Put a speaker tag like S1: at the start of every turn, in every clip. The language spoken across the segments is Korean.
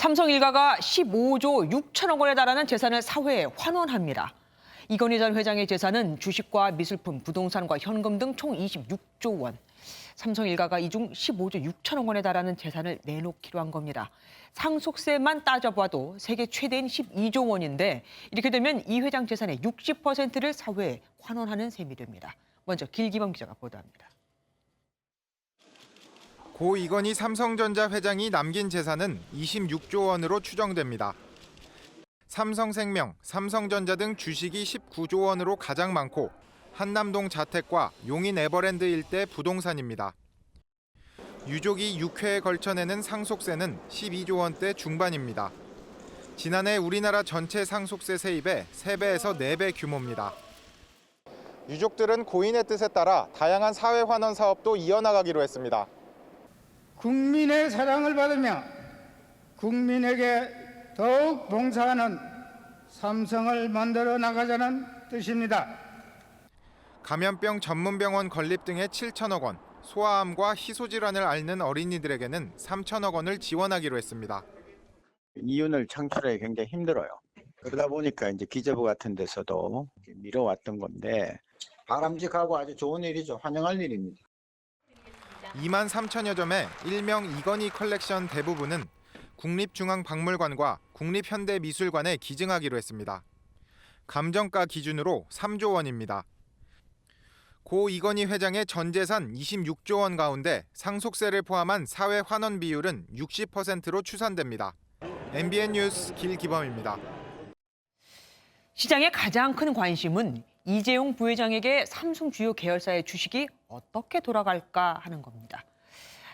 S1: 삼성 일가가 15조 6천억 원에 달하는 재산을 사회에 환원합니다. 이건희 전 회장의 재산은 주식과 미술품, 부동산과 현금 등 총 26조 원. 삼성 일가가 이 중 15조 6천억 원에 달하는 재산을 내놓기로 한 겁니다. 상속세만 따져봐도 세계 최대인 12조 원인데 이렇게 되면 이 회장 재산의 60%를 사회에 환원하는 셈이 됩니다. 먼저 길기범 기자가 보도합니다.
S2: 고 이건희 삼성전자 회장이 남긴 재산은 26조 원으로 추정됩니다. 삼성생명, 삼성전자 등 주식이 19조 원으로 가장 많고 한남동 자택과 용인 에버랜드 일대 부동산입니다. 유족이 6회에 걸쳐 내는 상속세는 12조 원대 중반입니다. 지난해 우리나라 전체 상속세 세입의 3배에서 4배 규모입니다. 유족들은 고인의 뜻에 따라 다양한 사회 환원 사업도 이어나가기로 했습니다.
S3: 국민의 사랑을 받으며 국민에게 더욱 봉사하는 삼성을 만들어 나가자는 뜻입니다.
S2: 감염병 전문병원 건립 등의 7천억 원, 소아암과 희소질환을 앓는 어린이들에게는 3천억 원을 지원하기로 했습니다.
S4: 이윤을 창출하기 굉장히 힘들어요. 그러다 보니까 이제 기재부 같은 데서도 미뤄왔던 건데 바람직하고 아주 좋은 일이죠. 환영할 일입니다.
S2: 2만 3천여 점의 일명 이건희 컬렉션 대부분은 국립중앙박물관과 국립현대미술관에 기증하기로 했습니다. 감정가 기준으로 3조 원입니다. 고 이건희 회장의 전 재산 26조 원 가운데 상속세를 포함한 사회 환원 비율은 60%로 추산됩니다. MBN 뉴스 길기범입니다.
S1: 시장의 가장 큰 관심은 이재용 부회장에게 삼성 주요 계열사의 주식이 어떻게 돌아갈까 하는 겁니다.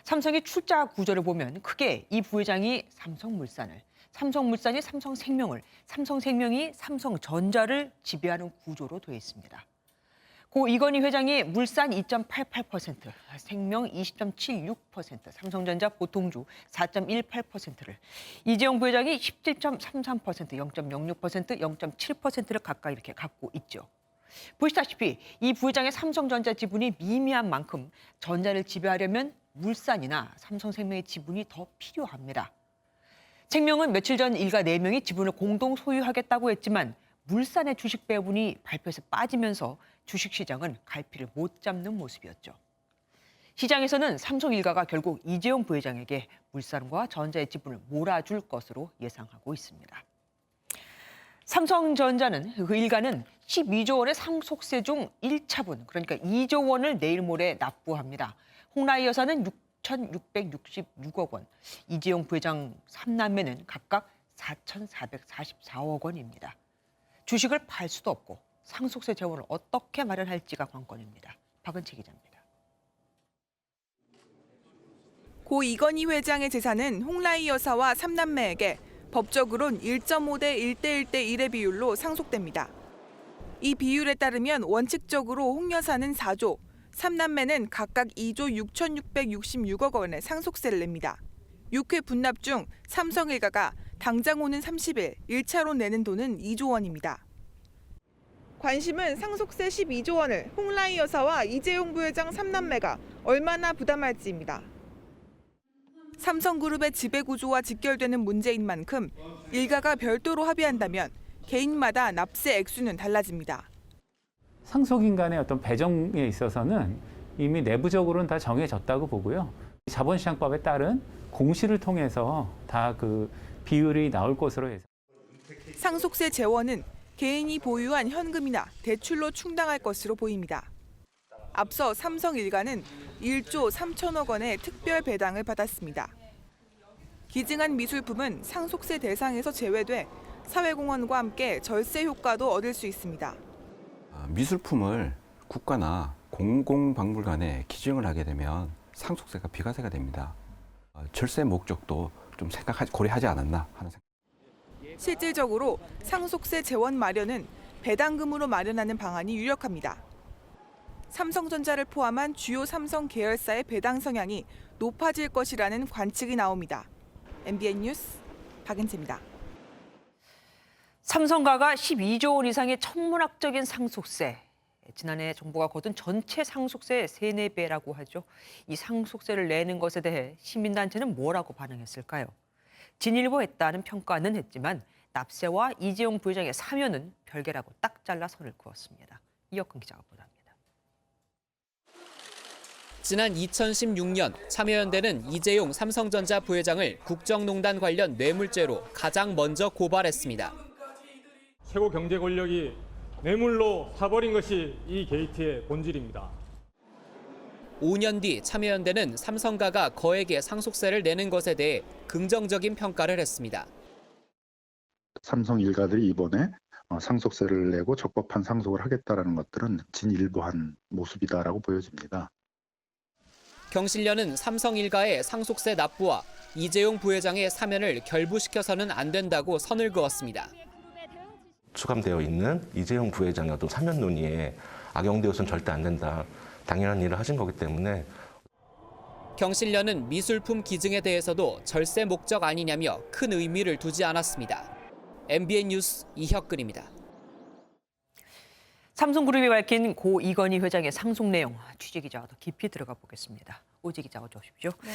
S1: 삼성의 출자 구조를 보면 크게 이 부회장이 삼성물산을, 삼성물산이 삼성생명을, 삼성생명이 삼성전자를 지배하는 구조로 되어 있습니다. 고 이건희 회장이 물산 2.88%, 생명 20.76%, 삼성전자 보통주 4.18%를, 이재용 부회장이 17.33%, 0.06%, 0.7%를 각각 이렇게 갖고 있죠. 보시다시피 이 부회장의 삼성전자 지분이 미미한 만큼 전자를 지배하려면 물산이나 삼성생명의 지분이 더 필요합니다. 생명은 며칠 전 일가 4명이 지분을 공동 소유하겠다고 했지만 물산의 주식 배분이 발표에서 빠지면서 주식시장은 갈피를 못 잡는 모습이었죠. 시장에서는 삼성 일가가 결국 이재용 부회장에게 물산과 전자의 지분을 몰아줄 것으로 예상하고 있습니다. 삼성전자는 그 일가는 12조 원의 상속세 중 1차분, 그러니까 2조 원을 내일 모레 납부합니다. 홍라희 여사는 6,666억 원, 이재용 부회장 3남매는 각각 4,444억 원입니다. 주식을 팔 수도 없고 상속세 재원을 어떻게 마련할지가 관건입니다. 박은채 기자입니다.
S5: 고 이건희 회장의 재산은 홍라희 여사와 3남매에게 법적으로는 1.5대 1대 1대 1의 비율로 상속됩니다. 이 비율에 따르면 원칙적으로 홍 여사는 4조, 3남매는 각각 2조 6,666억 원의 상속세를 냅니다. 6회 분납 중 삼성일가가 당장 오는 30일 1차로 내는 돈은 2조 원입니다. 관심은 상속세 12조 원을 홍라희 여사와 이재용 부회장 3남매가 얼마나 부담할지입니다. 삼성그룹의 지배구조와 직결되는 문제인 만큼 일가가 별도로 합의한다면 개인마다 납세 액수는 달라집니다.
S6: 상속인 간의 어떤 배정에 있어서는 이미 내부적으로는 다 정해졌다고 보고요. 자본시장법에 따른 공시를 통해서 다 그 비율이 나올 것으로 해서.
S5: 상속세 재원은 개인이 보유한 현금이나 대출로 충당할 것으로 보입니다. 앞서 삼성 일가는 1조 3천억 원의 특별 배당을 받았습니다. 기증한 미술품은 상속세 대상에서 제외돼 사회공헌과 함께 절세 효과도 얻을 수 있습니다.
S7: 미술품을 국가나 공공박물관에 기증을 하게 되면 상속세가 비과세가 됩니다. 절세 목적도 좀 고려하지 않았나 하는 생각.
S5: 실질적으로 상속세 재원 마련은 배당금으로 마련하는 방안이 유력합니다. 삼성전자를 포함한 주요 삼성 계열사의 배당 성향이 높아질 것이라는 관측이 나옵니다. MBN 뉴스 박은채입니다.
S1: 삼성가가 12조 원 이상의 천문학적인 상속세. 지난해 정부가 거둔 전체 상속세의 3, 4배라고 하죠. 이 상속세를 내는 것에 대해 시민단체는 뭐라고 반응했을까요? 진일보했다는 평가는 했지만 납세와 이재용 부회장의 사면은 별개라고 딱 잘라 선을 그었습니다. 이혁근 기자가 보도합니다.
S8: 지난 2016년 참여연대는 이재용 삼성전자 부회장을 국정농단 관련 뇌물죄로 가장 먼저 고발했습니다.
S9: 최고 경제 권력이 뇌물로 사버린 것이 이 게이트의 본질입니다.
S8: 5년 뒤 참여연대는 삼성가가 거액의 상속세를 내는 것에 대해 긍정적인 평가를 했습니다.
S10: 삼성 일가들이 이번에 상속세를 내고 적법한 상속을 하겠다라는 것들은 진일보한 모습이다라고 보여집니다.
S8: 경실련은 삼성 일가의 상속세 납부와 이재용 부회장의 사면을 결부시켜서는 안 된다고 선을 그었습니다.
S11: 수감되어 있는 이재용 부회장의 어떤 사면 논의에 악용되어서는 절대 안 된다. 당연한 일을 하신 거기 때문에.
S8: 경실련은 미술품 기증에 대해서도 절세 목적 아니냐며 큰 의미를 두지 않았습니다. MBN 뉴스 이혁근입니다.
S1: 삼성그룹이 밝힌 고 이건희 회장의 상속 내용 취재기자가 더 깊이 들어가 보겠습니다. 오지 기자 어서 오십시오.
S12: 네.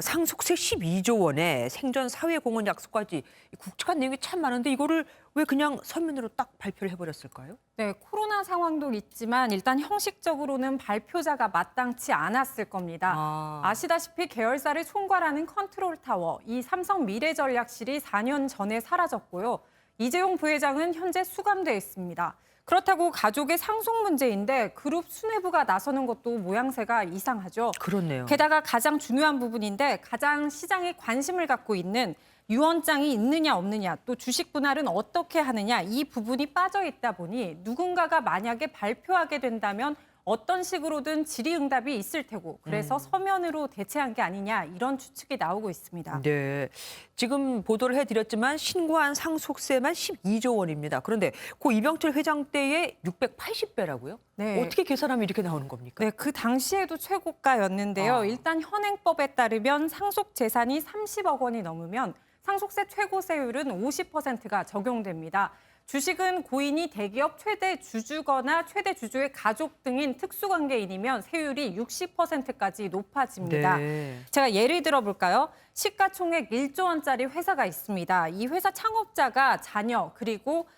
S1: 상속세 12조 원에 생전 사회공헌 약속까지 국직한 내용이 참 많은데 이거를 왜 그냥 서면으로 딱 발표를 해버렸을까요?
S12: 네, 코로나 상황도 있지만 일단 형식적으로는 발표자가 마땅치 않았을 겁니다. 아시다시피 계열사를 총괄하는 컨트롤타워, 이 삼성 미래전략실이 4년 전에 사라졌고요. 이재용 부회장은 현재 수감돼 있습니다. 그렇다고 가족의 상속 문제인데 그룹 수뇌부가 나서는 것도 모양새가 이상하죠.
S1: 그렇네요.
S12: 게다가 가장 중요한 부분인데 가장 시장에 관심을 갖고 있는 유언장이 있느냐 없느냐 또 주식 분할은 어떻게 하느냐 이 부분이 빠져 있다 보니 누군가가 만약에 발표하게 된다면 어떤 식으로든 질의응답이 있을 테고 그래서 서면으로 대체한 게 아니냐 이런 추측이 나오고 있습니다.
S1: 네, 지금 보도를 해드렸지만 신고한 상속세만 12조 원입니다. 그런데 고 이병철 회장 때의 680배라고요?
S12: 네.
S1: 어떻게 계산하면 이렇게 나오는 겁니까?
S12: 네, 그 당시에도 최고가였는데요. 일단 현행법에 따르면 상속 재산이 30억 원이 넘으면 상속세 최고세율은 50%가 적용됩니다. 주식은 고인이 대기업 최대 주주거나 최대 주주의 가족 등인 특수관계인이면 세율이 60%까지 높아집니다.
S1: 네.
S12: 제가 예를 들어볼까요? 시가총액 1조 원짜리 회사가 있습니다. 이 회사 창업자가 자녀 그리고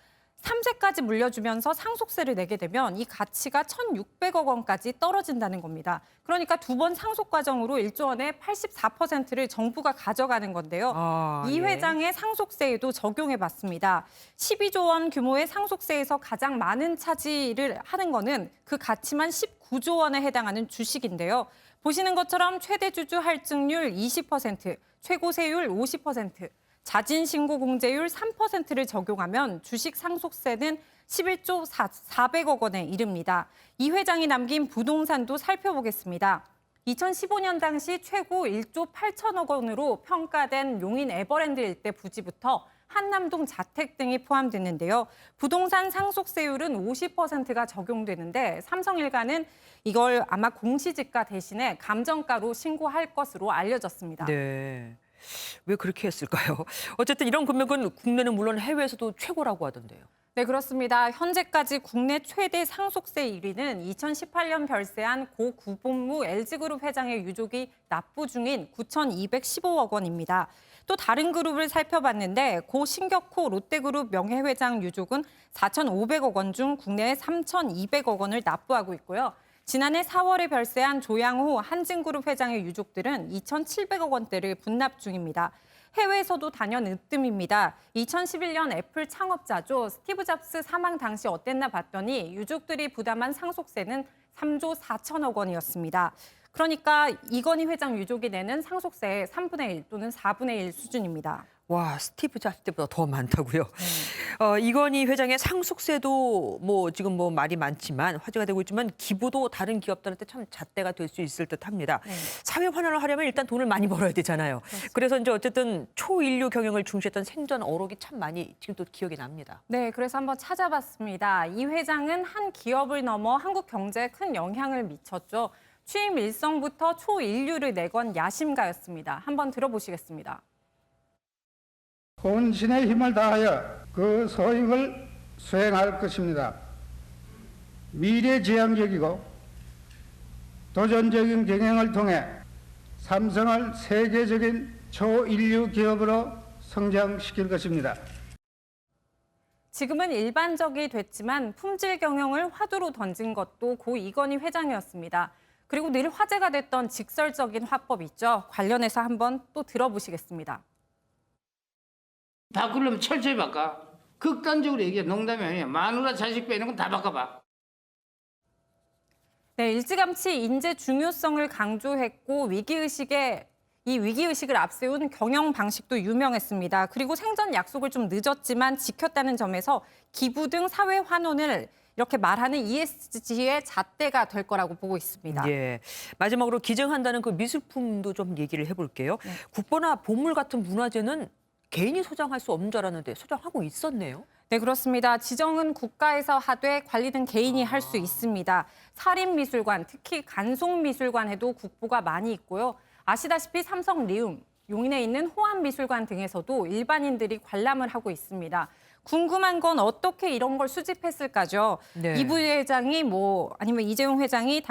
S12: 3세까지 물려주면서 상속세를 내게 되면 이 가치가 1,600억 원까지 떨어진다는 겁니다. 그러니까 두 번 상속 과정으로 1조 원의 84%를 정부가 가져가는 건데요. 이 회장의 상속세에도 적용해봤습니다. 12조 원 규모의 상속세에서 가장 많은 차지를 하는 거는 그 가치만 19조 원에 해당하는 주식인데요. 보시는 것처럼 최대 주주 할증률 20%, 최고세율 50%, 자진신고 공제율 3%를 적용하면 주식 상속세는 11조 400억 원에 이릅니다. 이 회장이 남긴 부동산도 살펴보겠습니다. 2015년 당시 최고 1조 8천억 원으로 평가된 용인 에버랜드 일대 부지부터 한남동 자택 등이 포함됐는데요. 부동산 상속세율은 50%가 적용되는데 삼성일가는 이걸 아마 공시지가 대신에 감정가로 신고할 것으로 알려졌습니다.
S1: 네. 왜 그렇게 했을까요? 어쨌든 이런 금액은 국내는 물론 해외에서도 최고라고 하던데요.
S12: 네, 그렇습니다. 현재까지 국내 최대 상속세 1위는 2018년 별세한 고 구본무 LG그룹 회장의 유족이 납부 중인 9,215억 원입니다. 또 다른 그룹을 살펴봤는데 고 신격호 롯데그룹 명예회장 유족은 4,500억 원 중 국내에 3,200억 원을 납부하고 있고요. 지난해 4월에 별세한 조양호 한진그룹 회장의 유족들은 2,700억 원대를 분납 중입니다. 해외에서도 단연 으뜸입니다. 2011년 애플 창업자죠. 스티브 잡스 사망 당시 어땠나 봤더니 유족들이 부담한 상속세는 3조 4천억 원이었습니다. 그러니까 이건희 회장 유족이 내는 상속세의 3분의 1 또는 4분의 1 수준입니다.
S1: 와, 스티브 잡스 때보다 더 많다고요. 이건희 회장의 상속세도 지금 말이 많지만 화제가 되고 있지만 기부도 다른 기업들한테 참 잣대가 될 수 있을 듯합니다. 사회 환원을 하려면 일단 돈을 많이 벌어야 되잖아요.
S12: 그렇습니다.
S1: 그래서 이제 어쨌든 초인류 경영을 중시했던 생전 어록이 참 많이 지금도 기억이 납니다.
S12: 네, 그래서 한번 찾아봤습니다. 이 회장은 한 기업을 넘어 한국 경제에 큰 영향을 미쳤죠. 취임 일성부터 초인류를 내건 야심가였습니다. 한번 들어보시겠습니다.
S3: 혼신의 힘을 다하여 그 소임을 수행할 것입니다. 미래지향적이고 도전적인 경영을 통해 삼성을 세계적인 초인류 기업으로 성장시킬 것입니다.
S12: 지금은 일반적이 됐지만 품질 경영을 화두로 던진 것도 고 이건희 회장이었습니다. 그리고 늘 화제가 됐던 직설적인 화법 있죠. 관련해서 한번 또 들어보시겠습니다.
S13: 바꾸려면 철저히 바꿔. 극단적으로 얘기해. 농담이 아니야. 마누라 자식 빼는 건 다 바꿔봐.
S12: 네, 일찌감치 인재 중요성을 강조했고 이 위기의식을 앞세운 경영 방식도 유명했습니다. 그리고 생전 약속을 좀 늦었지만 지켰다는 점에서 기부 등 사회 환원을 이렇게 말하는 ESG의 잣대가 될 거라고 보고 있습니다.
S1: 예. 마지막으로 기증한다는 그 미술품도 좀 얘기를 해볼게요.
S12: 네.
S1: 국보나 보물 같은 문화재는 개인이 소장할 수 없는 줄 알았는데 소장하고 있었네요.
S12: 네, 그렇습니다. 지정은 국가에서 하되 관리는 개인이 할 수 있습니다. 사립미술관, 특히 간송미술관에도 국보가 많이 있고요. 아시다시피 삼성 리움, 용인에 있는 호암미술관 등에서도 일반인들이 관람을 하고 있습니다. 궁금한 건 어떻게 이런 걸 수집했을까죠?
S1: 네.
S12: 이 부회장이 아니면 이재용 회장이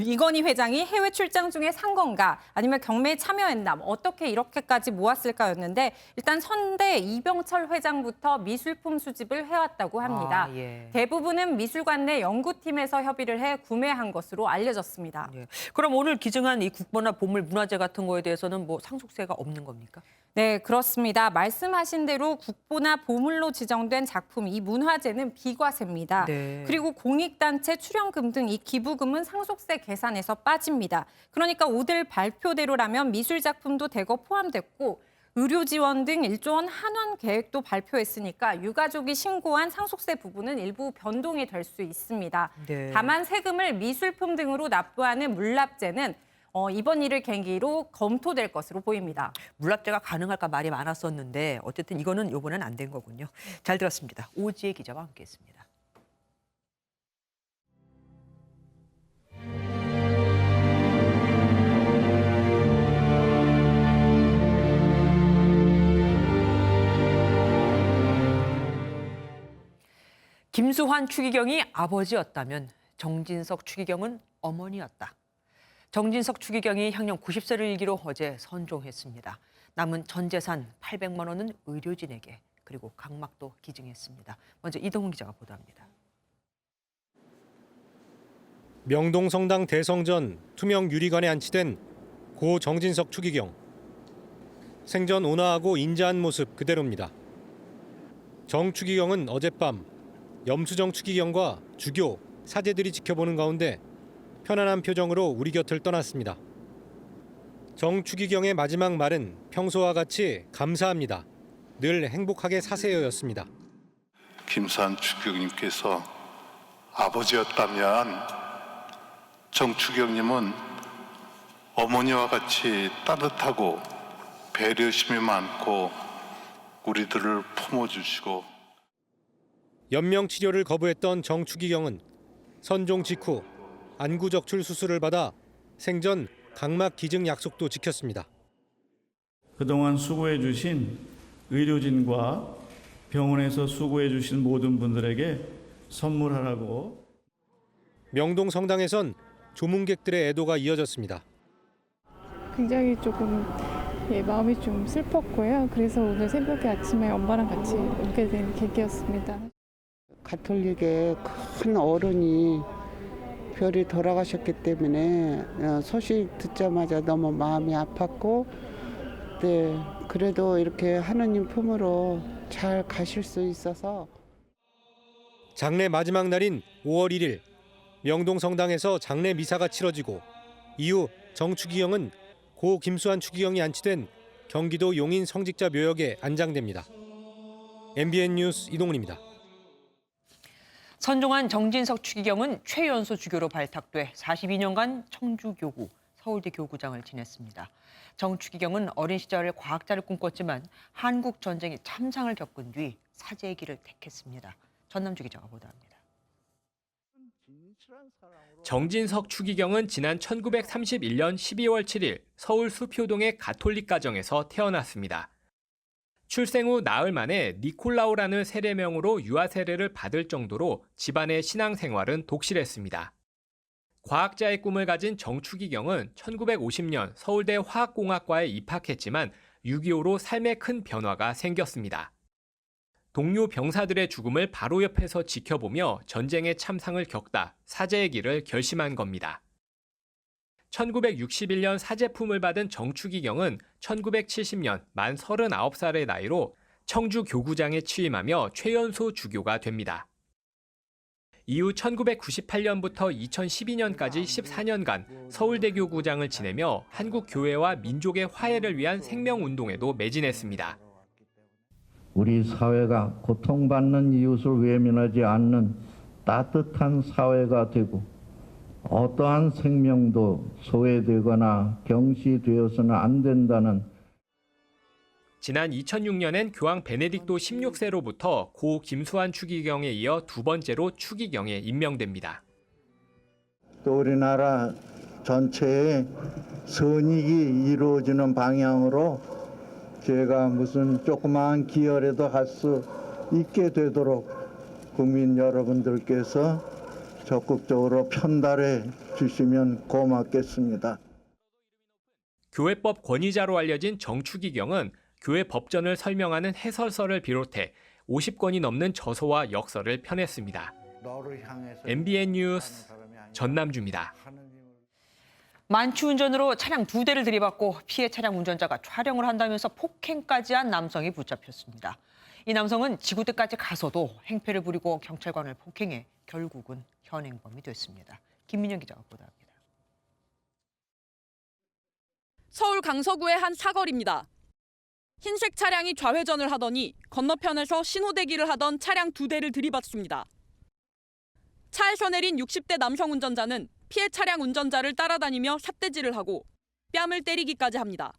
S12: 이건희 회장이 해외 출장 중에 산 건가 아니면 경매에 참여했나 어떻게 이렇게까지 모았을까였는데 일단 선대 이병철 회장부터 미술품 수집을 해왔다고 합니다.
S1: 예.
S12: 대부분은 미술관 내 연구팀에서 협의를 해 구매한 것으로 알려졌습니다.
S1: 예. 그럼 오늘 기증한 이 국보나 보물 문화재 같은 거에 대해서는 상속세가 없는 겁니까?
S12: 네, 그렇습니다. 말씀하신 대로 국보나 보물로 지정된 작품, 이 문화재는 비과세입니다.
S1: 네.
S12: 그리고 공익단체 출연금 등 이 기부금은 상속세 계산에서 빠집니다. 그러니까 오늘 발표대로라면 미술작품도 대거 포함됐고 의료 지원 등 1조 원 한원 계획도 발표했으니까 유가족이 신고한 상속세 부분은 일부 변동이 될 수 있습니다.
S1: 네.
S12: 다만 세금을 미술품 등으로 납부하는 물납제는 이번 일을 계기로 검토될 것으로 보입니다.
S1: 물납제가 가능할까 말이 많았었는데 어쨌든 이거는 이번엔 안 된 거군요. 잘 들었습니다. 오지혜 기자와 함께했습니다. 김수환 추기경이 아버지였다면 정진석 추기경은 어머니였다. 정진석 추기경이 향년 90세를 일기로 어제 선종했습니다. 남은 전 재산 800만 원은 의료진에게 그리고 각막도 기증했습니다. 먼저 이동훈 기자가 보도합니다.
S14: 명동성당 대성전 투명 유리관에 안치된 고 정진석 추기경. 생전 온화하고 인자한 모습 그대로입니다. 정 추기경은 어젯밤 염수정 추기경과 주교, 사제들이 지켜보는 가운데 편안한 표정으로 우리 곁을 떠났습니다. 정 추기경의 마지막 말은 평소와 같이 감사합니다. 늘 행복하게 사세요였습니다.
S15: 김수환 추기경님께서 아버지였다면 정 추기경님은 어머니와 같이 따뜻하고 배려심이 많고 우리들을 품어주시고
S14: 연명 치료를 거부했던 정 추기경은 선종 직후 안구적출 수술을 받아 생전 각막 기증 약속도 지켰습니다.
S16: 그동안 수고해 주신 의료진과 병원에서 수고해 주신 모든 분들에게 선물하라고.
S14: 명동 성당에선 조문객들의 애도가 이어졌습니다.
S17: 굉장히 조금 마음이 좀 슬펐고요. 그래서 오늘 새벽에 아침에 엄마랑 같이 오게 된 계기였습니다.
S18: 가톨릭의 큰 어른이 별이 돌아가셨기 때문에 소식 듣자마자 너무 마음이 아팠고, 네, 그래도 이렇게 하느님 품으로 잘 가실 수 있어서.
S14: 장례 마지막 날인 5월 1일 명동 성당에서 장례 미사가 치러지고 이후 정 추기경은 고 김수환 추기경이 안치된 경기도 용인 성직자 묘역에 안장됩니다. MBN 뉴스 이동훈입니다.
S1: 선종한 정진석 추기경은 최연소 주교로 발탁돼 42년간 청주교구, 서울대 교구장을 지냈습니다. 정 추기경은 어린 시절 과학자를 꿈꿨지만 한국 전쟁에 참상을 겪은 뒤 사제의 길을 택했습니다. 전남주 기자가 보도합니다.
S19: 정진석 추기경은 지난 1931년 12월 7일 서울 수표동의 가톨릭 가정에서 태어났습니다. 출생 후 나흘 만에 니콜라오라는 세례명으로 유아 세례를 받을 정도로 집안의 신앙생활은 독실했습니다. 과학자의 꿈을 가진 정추기경은 1950년 서울대 화학공학과에 입학했지만 6.25로 삶에 큰 변화가 생겼습니다. 동료 병사들의 죽음을 바로 옆에서 지켜보며 전쟁의 참상을 겪다 사제의 길을 결심한 겁니다. 1961년 사제품을 받은 정추기경은 1970년 만 39살의 나이로 청주 교구장에 취임하며 최연소 주교가 됩니다. 이후 1998년부터 2012년까지 14년간 서울대교 구장을 지내며 한국 교회와 민족의 화해를 위한 생명운동에도 매진했습니다.
S20: 우리 사회가 고통받는 이웃을 외면하지 않는 따뜻한 사회가 되고 어떠한 생명도 소외되거나 경시되어서는 안 된다는
S19: 지난 2006년엔 교황 베네딕토 16세로부터 고 김수환 추기경에 이어 두 번째로 추기경에 임명됩니다.
S20: 또 우리나라 전체의 선익이 이루어지는 방향으로 제가 무슨 조그마한 기여라도 할 수 있게 되도록 국민 여러분들께서 적극적으로 편달해 주시면 고맙겠습니다.
S19: 교회법 권위자로 알려진 정추기경은 교회 법전을 설명하는 해설서를 비롯해 50권이 넘는 저서와 역서를 펴냈습니다. MBN 뉴스 전남주입니다.
S1: 만취운전으로 차량 2대를 들이받고 피해 차량 운전자가 촬영을 한다면서 폭행까지 한 남성이 붙잡혔습니다. 이 남성은 지구대까지 가서도 행패를 부리고 경찰관을 폭행해 결국은 현행범이 됐습니다. 김민영 기자가 보도합니다.
S21: 서울 강서구의 한 사거리입니다. 흰색 차량이 좌회전을 하더니 건너편에서 신호대기를 하던 차량 2대를 들이받습니다. 차에서 내린 60대 남성 운전자는 피해 차량 운전자를 따라다니며 삿대질을 하고 뺨을 때리기까지 합니다.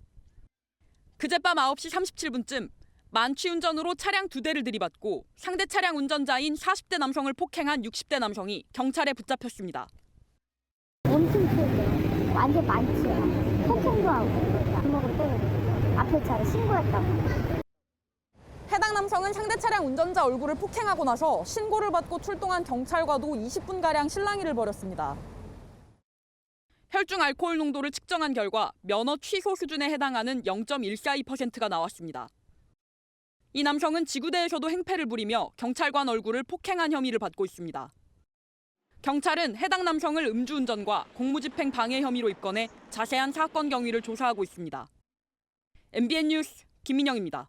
S21: 그젯밤 9시 37분쯤 만취운전으로 차량 2대를 들이받고 상대 차량 운전자인 40대 남성을 폭행한 60대 남성이 경찰에 붙잡혔습니다.
S22: 엄청 크게 완전 많지요. 폭행도 하고 주먹으로 때리고 앞에 차를 신고했다고.
S21: 해당 남성은 상대 차량 운전자 얼굴을 폭행하고 나서 신고를 받고 출동한 경찰과도 20분가량 실랑이를 벌였습니다. 혈중 알코올 농도를 측정한 결과 면허 취소 수준에 해당하는 0.142%가 나왔습니다. 이 남성은 지구대에서도 행패를 부리며 경찰관 얼굴을 폭행한 혐의를 받고 있습니다. 경찰은 해당 남성을 음주운전과 공무집행 방해 혐의로 입건해 자세한 사건 경위를 조사하고 있습니다. MBN 뉴스 김민영입니다.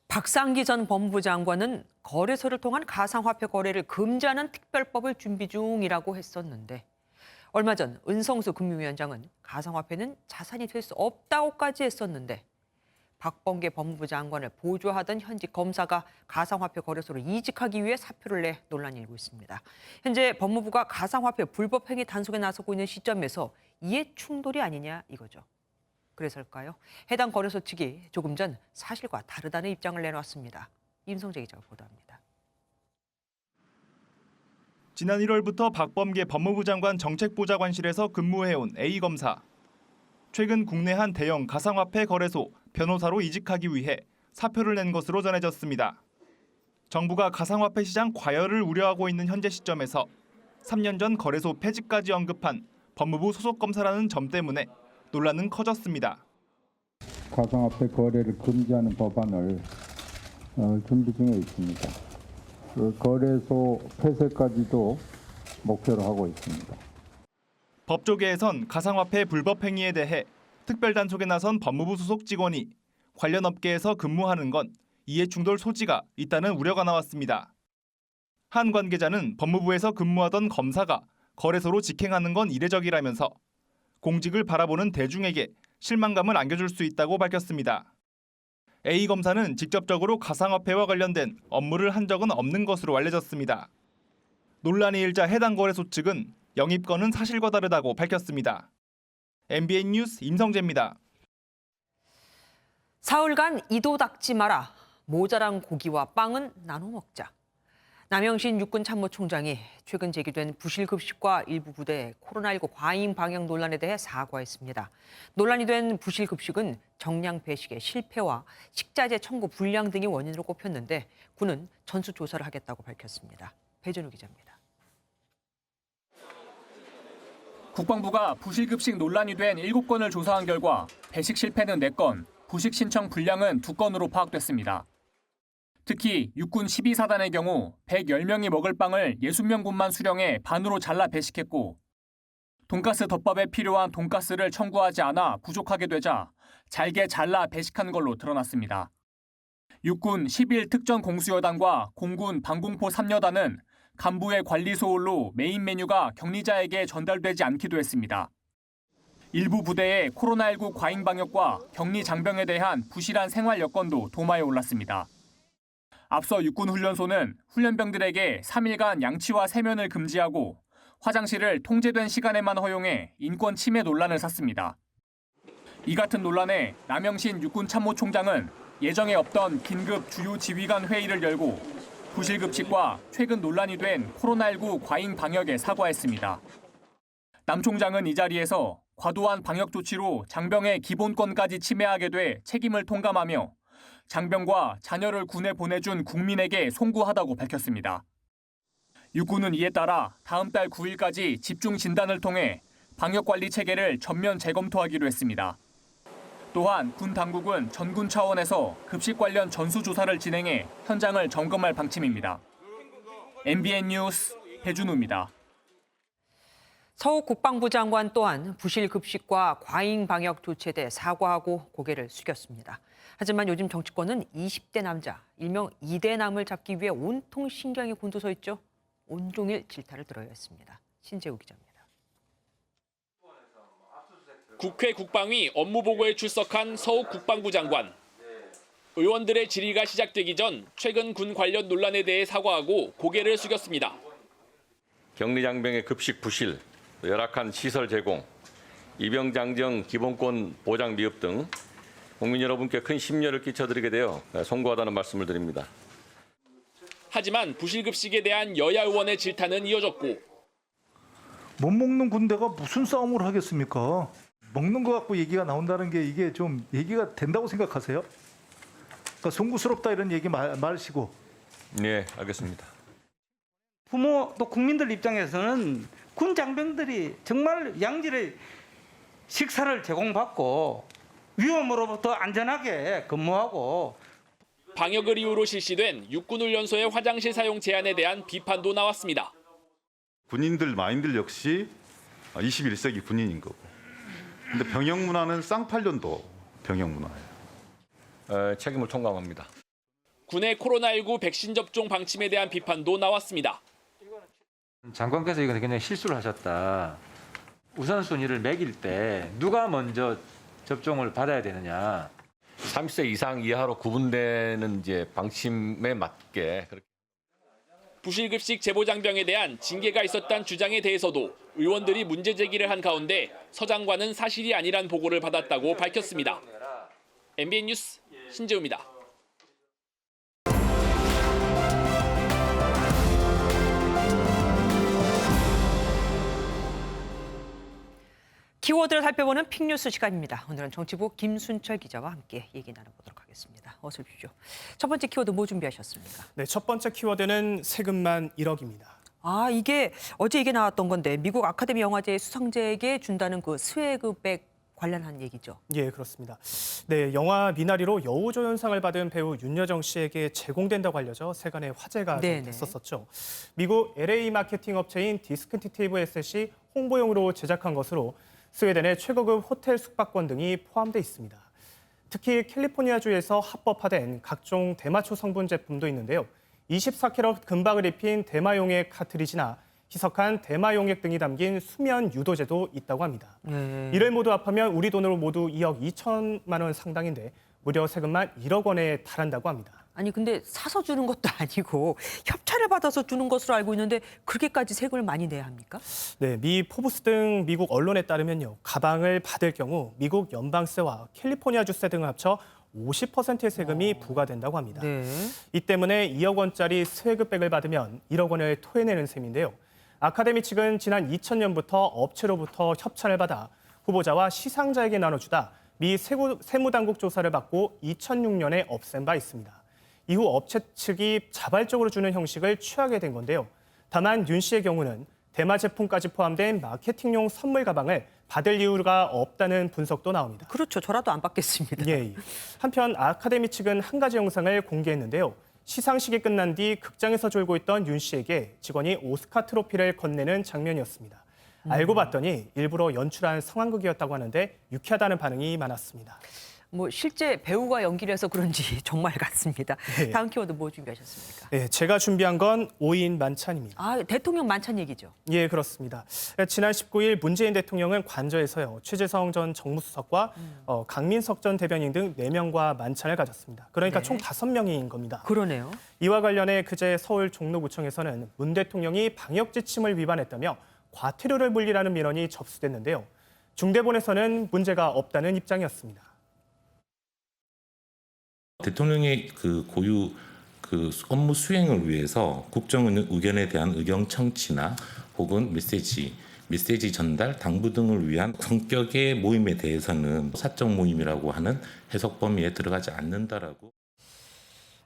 S1: 박상기 전 법무부 장관은 거래소를 통한 가상화폐 거래를 금지하는 특별법을 준비 중이라고 했었는데 얼마 전 은성수 금융위원장은 가상화폐는 자산이 될 수 없다고까지 했었는데 박범계 법무부 장관을 보조하던 현직 검사가 가상화폐 거래소를 이직하기 위해 사표를 내 논란이 일고 있습니다. 현재 법무부가 가상화폐 불법 행위 단속에 나서고 있는 시점에서 이해 충돌이 아니냐 이거죠. 그래서일까요? 해당 거래소 측이 조금 전 사실과 다르다는 입장을 내놨습니다. 임성재 기자가 보도합니다.
S23: 지난 1월부터 박범계 법무부 장관 정책보좌관실에서 근무해온 A검사. 최근 국내 한 대형 가상화폐 거래소 변호사로 이직하기 위해 사표를 낸 것으로 전해졌습니다. 정부가 가상화폐 시장 과열을 우려하고 있는 현재 시점에서 3년 전 거래소 폐지까지 언급한 법무부 소속 검사라는 점 때문에 논란은 커졌습니다.
S10: 가상화폐 거래를 금지하는 법안을 준비 중에 있습니다. 그 거래소 폐쇄까지도 목표로 하고 있습니다.
S23: 법조계에선 가상화폐 불법 행위에 대해 특별 단속에 나선 법무부 소속 직원이 관련 업계에서 근무하는 건 이해충돌 소지가 있다는 우려가 나왔습니다. 한 관계자는 법무부에서 근무하던 검사가 거래소로 직행하는 건 이례적이라면서 공직을 바라보는 대중에게 실망감을 안겨줄 수 있다고 밝혔습니다. A 검사는 직접적으로 가상화폐와 관련된 업무를 한 적은 없는 것으로 알려졌습니다. 논란이 일자 해당 거래소 측은 영입건은 사실과 다르다고 밝혔습니다. MBN 뉴스 임성재입니다.
S1: 사흘간 이도 닦지 마라. 모자란 고기와 빵은 나눠 먹자. 남영신 육군참모총장이 최근 제기된 부실급식과 일부 부대 코로나19 과잉 방역 논란에 대해 사과했습니다. 논란이 된 부실급식은 정량 배식의 실패와 식자재 첨부 불량 등이 원인으로 꼽혔는데 군은 전수조사를 하겠다고 밝혔습니다. 배준우 기자입니다.
S19: 국방부가 부실급식 논란이 된 7건을 조사한 결과 배식 실패는 4건, 부식 신청 불량은 2건으로 파악됐습니다. 특히 육군 12사단의 경우 110명이 먹을 빵을 60명 군만 수령해 반으로 잘라 배식했고 돈가스 덮밥에 필요한 돈가스를 청구하지 않아 부족하게 되자 잘게 잘라 배식한 걸로 드러났습니다. 육군 11특전공수여단과 공군 방공포 3여단은 간부의 관리 소홀로 메인 메뉴가 격리자에게 전달되지 않기도 했습니다. 일부 부대의 코로나19 과잉 방역과 격리 장병에 대한 부실한 생활 여건도 도마에 올랐습니다. 앞서 육군훈련소는 훈련병들에게 3일간 양치와 세면을 금지하고 화장실을 통제된 시간에만 허용해 인권 침해 논란을 샀습니다. 이 같은 논란에 남영신 육군참모총장은 예정에 없던 긴급 주요 지휘관 회의를 열고 부실급식과 최근 논란이 된 코로나19 과잉 방역에 사과했습니다. 남 총장은 이 자리에서 과도한 방역 조치로 장병의 기본권까지 침해하게 돼 책임을 통감하며 장병과 자녀를 군에 보내준 국민에게 송구하다고 밝혔습니다. 육군은 이에 따라 다음 달 9일까지 집중 진단을 통해 방역관리 체계를 전면 재검토하기로 했습니다. 또한 군 당국은 전군 차원에서 급식 관련 전수조사를 진행해 현장을 점검할 방침입니다. MBN 뉴스 배준우입니다.
S1: 서 국방부 장관 또한 부실 급식과 과잉 방역 조치에 대해 사과하고 고개를 숙였습니다. 하지만 요즘 정치권은 20대 남자, 일명 2대남을 잡기 위해 온통 신경이 곤두서 있죠. 온종일 질타를 들어야 했습니다. 신재우 기자입니다.
S2: 국회 국방위 업무보고에 출석한 서욱 국방부 장관. 의원들의 질의가 시작되기 전 최근 군 관련 논란에 대해 사과하고 고개를 숙였습니다.
S4: 격리장병의 급식 부실, 열악한 시설 제공, 입영장정 기본권 보장 미흡 등 국민 여러분께 큰 심려를 끼쳐드리게 되어 송구하다는 말씀을 드립니다.
S2: 하지만 부실급식에 대한 여야 의원의 질타는 이어졌고
S6: 못 먹는 군대가 무슨 싸움을 하겠습니까? 먹는 거 갖고 얘기가 나온다는 게 이게 좀 얘기가 된다고 생각하세요? 그러니까 송구스럽다 이런 얘기 마시고.
S4: 네, 알겠습니다.
S24: 부모 또 국민들 입장에서는 군 장병들이 정말 양질의 식사를 제공받고 위험으로부터 안전하게 근무하고
S2: 방역을 이유로 실시된 육군훈련소의 화장실 사용 제한에 대한 비판도 나왔습니다.
S25: 군인들 마인드 역시 21세기 군인인 거고. 근데 병역 문화는 쌍팔년도 병역 문화예요.
S4: 책임을 통감합니다.
S2: 군의 코로나19 백신 접종 방침에 대한 비판도 나왔습니다.
S26: 장관께서 이건 굉장히 실수를 하셨다. 우선순위를 매길 때 누가 먼저 접종을 받아야 되느냐.
S4: 30세 이상 이하로 구분되는 이제 방침에 맞게 그렇게.
S2: 부실급식 제보장병에 대한 징계가 있었다는 주장에 대해서도 의원들이 문제 제기를 한 가운데 서 장관은 사실이 아니란 보고를 받았다고 밝혔습니다. MBN 뉴스 신재우입니다.
S1: 키워드를 살펴보는 픽뉴스 시간입니다. 오늘은 정치부 김순철 기자와 함께 얘기 나눠보도록 하겠습니다. 어서 오십시오. 첫 번째 키워드 뭐 준비하셨습니까?
S27: 네, 첫 번째 키워드는 세금만 1억입니다.
S1: 이게 어제 얘기 나왔던 건데 미국 아카데미 영화제 수상자에게 준다는 그 스웨그백 관련한 얘기죠.
S27: 예, 그렇습니다. 네, 영화 미나리로 여우조연상을 받은 배우 윤여정 씨에게 제공된다고 알려져 세간의 화제가 됐었죠. 미국 LA 마케팅 업체인 디스컨티티브 에셋이 홍보용으로 제작한 것으로 스웨덴의 최고급 호텔 숙박권 등이 포함돼 있습니다. 특히 캘리포니아주에서 합법화된 각종 대마초 성분 제품도 있는데요. 24캐럿 금박을 입힌 대마용액 카트리지나 희석한 대마용액 등이 담긴 수면 유도제도 있다고 합니다. 이를 모두 합하면 우리 돈으로 모두 2억 2천만 원 상당인데 무려 세금만 1억 원에 달한다고 합니다.
S1: 아니 근데 사서 주는 것도 아니고 협찬을 받아서 주는 것으로 알고 있는데 그렇게까지 세금을 많이 내야 합니까?
S27: 네, 미 포브스 등 미국 언론에 따르면요. 가방을 받을 경우 미국 연방세와 캘리포니아 주세 등을 합쳐 50%의 세금이 부과된다고 합니다. 이 때문에 2억 원짜리 스웨그백을 받으면 1억 원을 토해내는 셈인데요. 아카데미 측은 지난 2000년부터 업체로부터 협찬을 받아 후보자와 시상자에게 나눠주다 미 세무당국 조사를 받고 2006년에 없앤 바 있습니다. 이후 업체 측이 자발적으로 주는 형식을 취하게 된 건데요. 다만 윤 씨의 경우는 대마 제품까지 포함된 마케팅용 선물 가방을 받을 이유가 없다는 분석도 나옵니다.
S1: 그렇죠. 저라도 안 받겠습니다.
S27: 예. 한편 아카데미 측은 한 가지 영상을 공개했는데요. 시상식이 끝난 뒤 극장에서 졸고 있던 윤 씨에게 직원이 오스카 트로피를 건네는 장면이었습니다. 알고 봤더니 일부러 연출한 상황극이었다고 하는데 유쾌하다는 반응이 많았습니다.
S1: 뭐 실제 배우가 연기를 해서 그런지 정말 같습니다.
S27: 네.
S1: 다음 키워드 뭐 준비하셨습니까?
S27: 네, 제가 준비한 건 5인 만찬입니다.
S1: 아, 대통령 만찬 얘기죠.
S27: 예, 그렇습니다. 지난 19일 문재인 대통령은 관저에서요. 최재성 전 정무수석과 강민석 전 대변인 등 4명과 만찬을 가졌습니다. 그러니까
S1: 네.
S27: 총 5명인 겁니다.
S1: 그러네요.
S27: 이와 관련해 그제 서울 종로구청에서는 문 대통령이 방역 지침을 위반했다며 과태료를 물리라는 민원이 접수됐는데요. 중대본에서는 문제가 없다는 입장이었습니다.
S3: 대통령의 그 고유 그 업무 수행을 위해서 국정 의견에 대한 의견 청취나 혹은 메시지 전달, 당부 등을 위한 성격의 모임에 대해서는 사적 모임이라고 하는 해석 범위에 들어가지 않는다라고.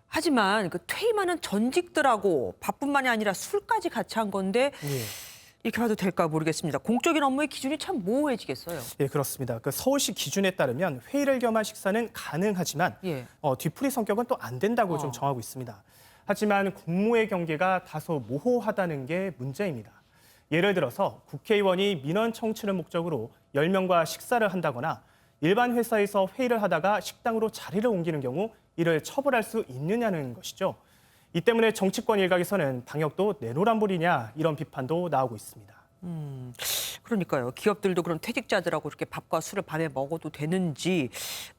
S1: 하지만 그 퇴임하는 전직들하고 밥뿐만이 아니라 술까지 같이 한 건데 이렇게 봐도 될까 모르겠습니다. 공적인 업무의 기준이 참 모호해지겠어요.
S27: 예, 그렇습니다. 그 서울시 기준에 따르면 회의를 겸한 식사는 가능하지만 뒤풀이 성격은 또 안 된다고 좀 정하고 있습니다. 하지만 공무의 경계가 다소 모호하다는 게 문제입니다. 예를 들어서 국회의원이 민원 청취를 목적으로 10명과 식사를 한다거나 일반 회사에서 회의를 하다가 식당으로 자리를 옮기는 경우 이를 처벌할 수 있느냐는 것이죠. 이 때문에 정치권 일각에서는 방역도 내로남불이냐 이런 비판도 나오고 있습니다.
S1: 그러니까요. 기업들도 그런 퇴직자들하고 이렇게 밥과 술을 밤에 먹어도 되는지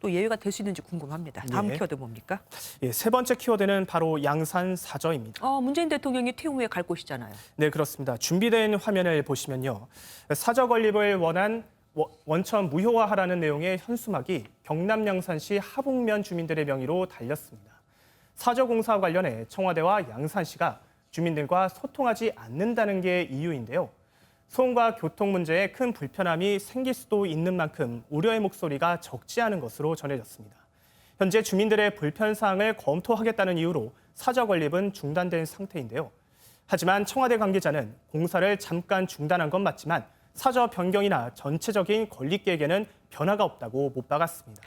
S1: 또 예외가 될 수 있는지 궁금합니다. 다음 키워드 뭡니까?
S27: 예, 세 번째 키워드는 바로 양산 사저입니다.
S1: 문재인 대통령이 퇴임 후에 갈 곳이잖아요.
S27: 네, 그렇습니다. 준비된 화면을 보시면요. 사저 건립을 원한 원천 무효화하라는 내용의 현수막이 경남 양산시 하북면 주민들의 명의로 달렸습니다. 사저 공사 관련해 청와대와 양산시가 주민들과 소통하지 않는다는 게 이유인데요. 소음과 교통 문제에 큰 불편함이 생길 수도 있는 만큼 우려의 목소리가 적지 않은 것으로 전해졌습니다. 현재 주민들의 불편 사항을 검토하겠다는 이유로 사저 건립은 중단된 상태인데요. 하지만 청와대 관계자는 공사를 잠깐 중단한 건 맞지만 사저 변경이나 전체적인 건립 계획에는 변화가 없다고 못 박았습니다.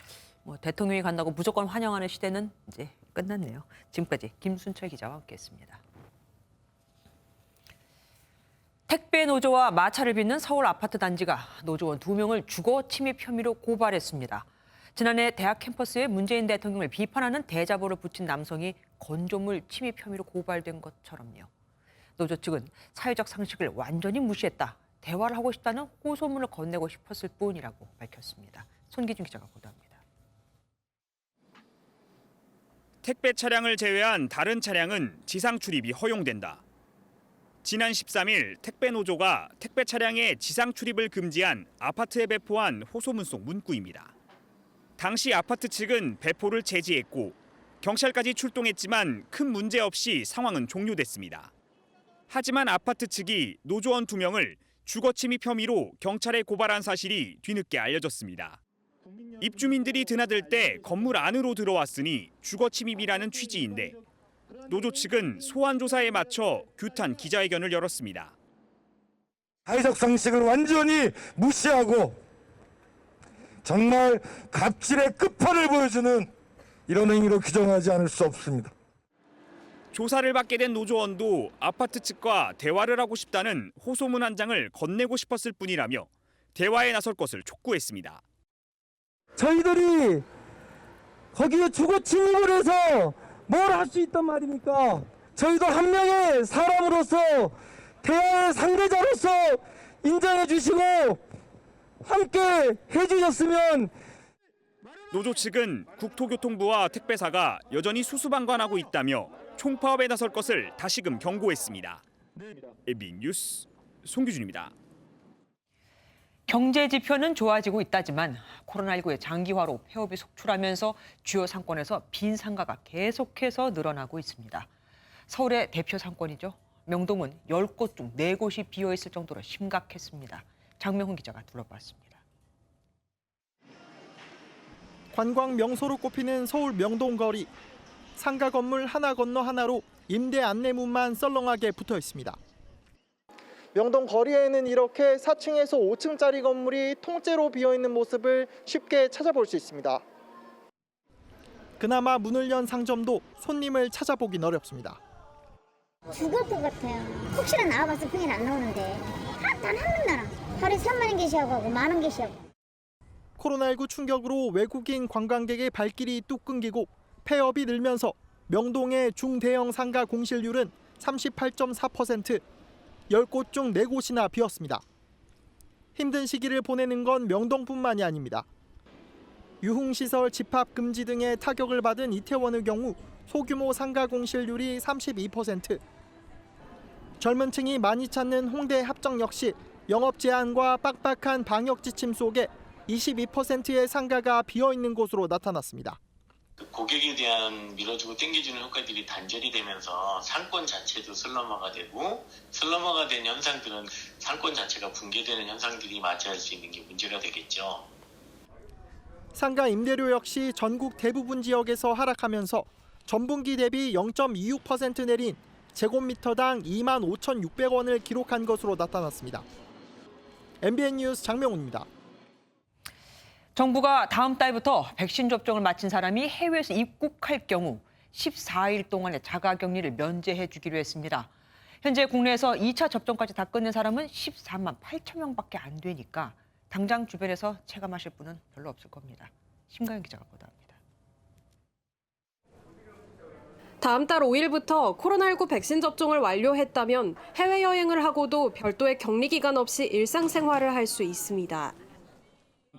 S1: 대통령이 간다고 무조건 환영하는 시대는 이제 끝났네요. 지금까지 김순철 기자와 함께했습니다. 택배 노조와 마찰을 빚는 서울 아파트 단지가 노조원 2명을 주거 침입 혐의로 고발했습니다. 지난해 대학 캠퍼스에 문재인 대통령을 비판하는 대자보를 붙인 남성이 건조물 침입 혐의로 고발된 것처럼요. 노조 측은 사회적 상식을 완전히 무시했다. 대화를 하고 싶다는 호소문을 건네고 싶었을 뿐이라고 밝혔습니다. 손기준 기자가 보도합니다.
S5: 택배 차량을 제외한 다른 차량은 지상 출입이 허용된다. 지난 13일 택배 노조가 택배 차량의 지상 출입을 금지한 아파트에 배포한 호소문 속 문구입니다. 당시 아파트 측은 배포를 제지했고 경찰까지 출동했지만 큰 문제 없이 상황은 종료됐습니다. 하지만 아파트 측이 노조원 2명을 주거 침입 혐의로 경찰에 고발한 사실이 뒤늦게 알려졌습니다. 입주민들이 드나들 때 건물 안으로 들어왔으니 주거 침입이라는 취지인데 노조 측은 소환 조사에 맞춰 규탄 기자회견을 열었습니다.
S7: 사회적 상식을 완전히 무시하고 정말 갑질의 끝판을 보여주는 이런 행위로 규정하지 않을 수 없습니다.
S5: 조사를 받게 된 노조원도 아파트 측과 대화를 하고 싶다는 호소문 한 장을 건네고 싶었을 뿐이라며 대화에 나설 것을 촉구했습니다.
S7: 저희들이 거기에 주거 침입을 해서 뭘 할 수 있단 말입니까? 저희도 한 명의 사람으로서 대화의 상대자로서 인정해 주시고 함께 해주셨으면.
S5: 노조 측은 국토교통부와 택배사가 여전히 수수방관하고 있다며 총파업에 나설 것을 다시금 경고했습니다. MBN 뉴스 송규준입니다.
S1: 경제 지표는 좋아지고 있다지만 코로나19의 장기화로 폐업이 속출하면서 주요 상권에서 빈 상가가 계속해서 늘어나고 있습니다. 서울의 대표 상권이죠. 명동은 10곳 중 4곳이 비어있을 정도로 심각했습니다. 장명훈 기자가 둘러봤습니다.
S8: 관광 명소로 꼽히는 서울 명동 거리. 상가 건물 하나 건너 하나로 임대 안내문만 썰렁하게 붙어 있습니다. 명동 거리에는 이렇게 4층에서 5층짜리 건물이 통째로 비어있는 모습을 쉽게 찾아볼 수 있습니다. 그나마 문을 연 상점도 손님을 찾아보긴 어렵습니다.
S22: 죽을 것 같아요. 혹시나 나와봤자 평일 안 나오는데 단 한 명 나랑 하루에 3만 원 개시하고 하고 1만 원 개시하고.
S8: 코로나19 충격으로 외국인 관광객의 발길이 뚝 끊기고 폐업이 늘면서 명동의 중대형 상가 공실률은 38.4%, 10곳 중 4곳이나 비었습니다. 힘든 시기를 보내는 건 명동뿐만이 아닙니다. 유흥시설 집합 금지 등의 타격을 받은 이태원의 경우 소규모 상가 공실률이 32%, 젊은 층이 많이 찾는 홍대 합정 역시 영업 제한과 빡빡한 방역 지침 속에 22%의 상가가 비어있는 곳으로 나타났습니다.
S9: 고객에 대한 밀어주고 땡겨주는 효과들이 단절이 되면서 상권 자체도 슬럼화가 되고, 슬럼화가 된 현상들은 상권 자체가 붕괴되는 현상들이 맞이할 수 있는 게 문제가 되겠죠.
S8: 상가 임대료 역시 전국 대부분 지역에서 하락하면서 전분기 대비 0.26% 내린 제곱미터당 25,600원을 기록한 것으로 나타났습니다. MBN 뉴스 장명훈입니다.
S1: 정부가 다음 달부터 백신 접종을 마친 사람이 해외에서 입국할 경우 14일 동안의 자가격리를 면제해 주기로 했습니다. 현재 국내에서 2차 접종까지 다 끝낸 사람은 14만 8천 명밖에 안 되니까 당장 주변에서 체감하실 분은 별로 없을 겁니다. 심가연 기자가 보도합니다.
S11: 다음 달 5일부터 코로나19 백신 접종을 완료했다면 해외여행을 하고도 별도의 격리 기간 없이 일상생활을 할 수 있습니다.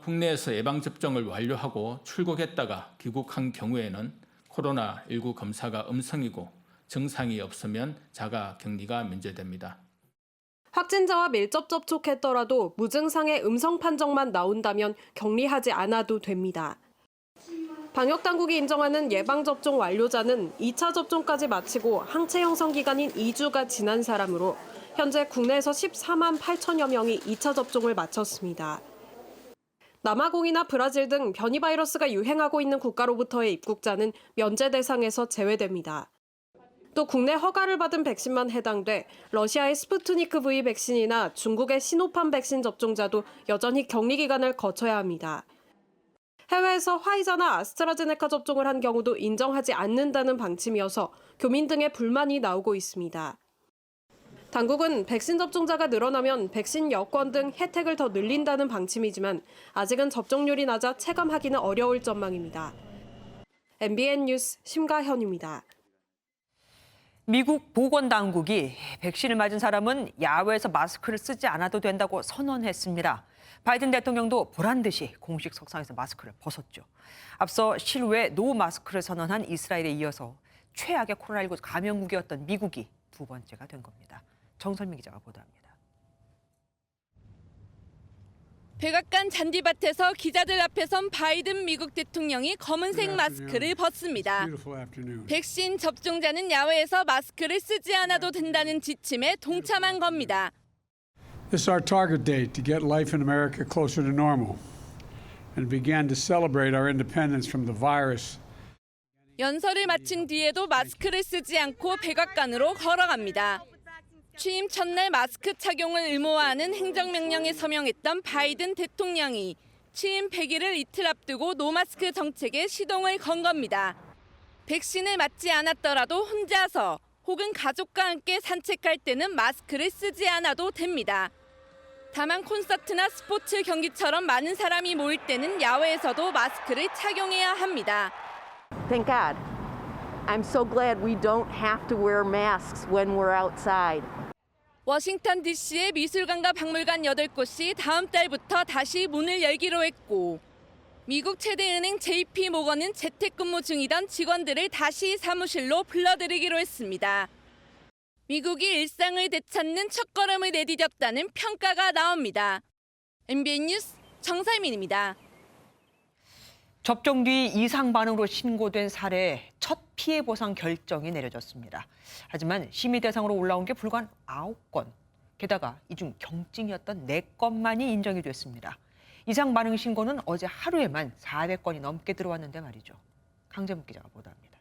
S12: 국내에서 예방접종을 완료하고 출국했다가 귀국한 경우에는 코로나19 검사가 음성이고 증상이 없으면 자가격리가 면제됩니다.
S11: 확진자와 밀접 접촉했더라도 무증상의 음성 판정만 나온다면 격리하지 않아도 됩니다. 방역당국이 인정하는 예방접종 완료자는 2차 접종까지 마치고 항체 형성 기간인 2주가 지난 사람으로 현재 국내에서 14만 8천여 명이 2차 접종을 마쳤습니다. 남아공이나 브라질 등 변이 바이러스가 유행하고 있는 국가로부터의 입국자는 면제 대상에서 제외됩니다. 또 국내 허가를 받은 백신만 해당돼 러시아의 스푸트니크 V 백신이나 중국의 시노팜 백신 접종자도 여전히 격리 기간을 거쳐야 합니다. 해외에서 화이자나 아스트라제네카 접종을 한 경우도 인정하지 않는다는 방침이어서 교민 등의 불만이 나오고 있습니다. 당국은 백신 접종자가 늘어나면 백신 여권 등 혜택을 더 늘린다는 방침이지만 아직은 접종률이 낮아 체감하기는 어려울 전망입니다. MBN 뉴스 심가현입니다.
S1: 미국 보건당국이 백신을 맞은 사람은 야외에서 마스크를 쓰지 않아도 된다고 선언했습니다. 바이든 대통령도 보란 듯이 공식 석상에서 마스크를 벗었죠. 앞서 실외 노 마스크를 선언한 이스라엘에 이어서 최악의 코로나19 감염국이었던 미국이 두 번째가 된 겁니다. 정설미 기자가 보도합니다.
S21: 백악관 잔디밭에서 기자들 앞에 선 바이든 미국 대통령이 검은색 마스크를 벗습니다. 백신 접종자는 야외에서 마스크를 쓰지 않아도 된다는 지침에 동참한 겁니다.
S13: This is our target date to get life in America closer to normal and began to celebrate our independence from the virus.
S21: 연설을 마친 뒤에도 마스크를 쓰지 않고 백악관으로 걸어갑니다. 취임 첫날 마스크 착용을 의무화하는 행정명령에 서명했던 바이든 대통령이 취임 100일을 이틀 앞두고 노마스크 정책에 시동을 건 겁니다. 백신을 맞지 않았더라도 혼자서 혹은 가족과 함께 산책할 때는 마스크를 쓰지 않아도 됩니다. 다만 콘서트나 스포츠 경기처럼 많은 사람이 모일 때는 야외에서도 마스크를 착용해야 합니다.
S15: Thank God. I'm so glad we don't have to wear masks when we're outside.
S21: 워싱턴 DC의 미술관과 박물관 8곳이 다음 달부터 다시 문을 열기로 했고 미국 최대 은행 JP 모건은 재택근무 중이던 직원들을 다시 사무실로 불러들이기로 했습니다. 미국이 일상을 되찾는 첫걸음을 내디뎠다는 평가가 나옵니다. MBN 뉴스 정설민입니다.
S1: 접종 뒤 이상 반응으로 신고된 사례 첫 피해 보상 결정이 내려졌습니다. 하지만 심의 대상으로 올라온 게 불과 9건. 게다가 이 중 경증이었던 4건만이 인정이 됐습니다. 이상 반응 신고는 어제 하루에만 400건이 넘게 들어왔는데 말이죠. 강재묵 기자가 보도합니다.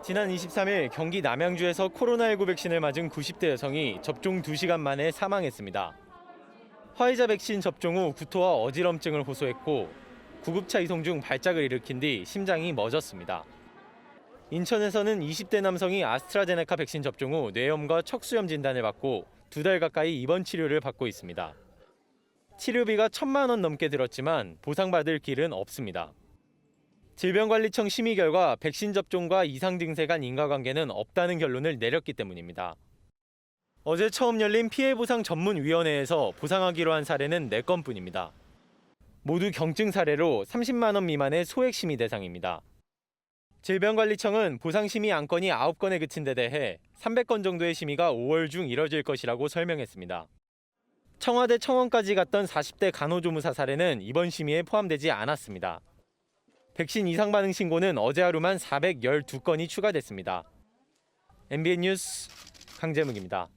S10: 지난 23일 경기 남양주에서 코로나19 백신을 맞은 90대 여성이 접종 2시간 만에 사망했습니다. 화이자 백신 접종 후 구토와 어지럼증을 호소했고 구급차 이송 중 발작을 일으킨 뒤 심장이 멎었습니다. 인천에서는 20대 남성이 아스트라제네카 백신 접종 후 뇌염과 척수염 진단을 받고 2달 가까이 입원 치료를 받고 있습니다. 치료비가 1,000만 원 넘게 들었지만 보상받을 길은 없습니다. 질병관리청 심의 결과 백신 접종과 이상 증세 간 인과관계는 없다는 결론을 내렸기 때문입니다. 어제 처음 열린 피해보상 전문위원회에서 보상하기로 한 사례는 4건뿐입니다. 모두 경증 사례로 30만 원 미만의 소액 심의 대상입니다. 질병관리청은 보상심의 안건이 9건에 그친 데 대해 300건 정도의 심의가 5월 중 이뤄질 것이라고 설명했습니다. 청와대 청원까지 갔던 40대 간호조무사 사례는 이번 심의에 포함되지 않았습니다. 백신 이상 반응 신고는 어제 하루만 412건이 추가됐습니다. MBN 뉴스 강재묵입니다.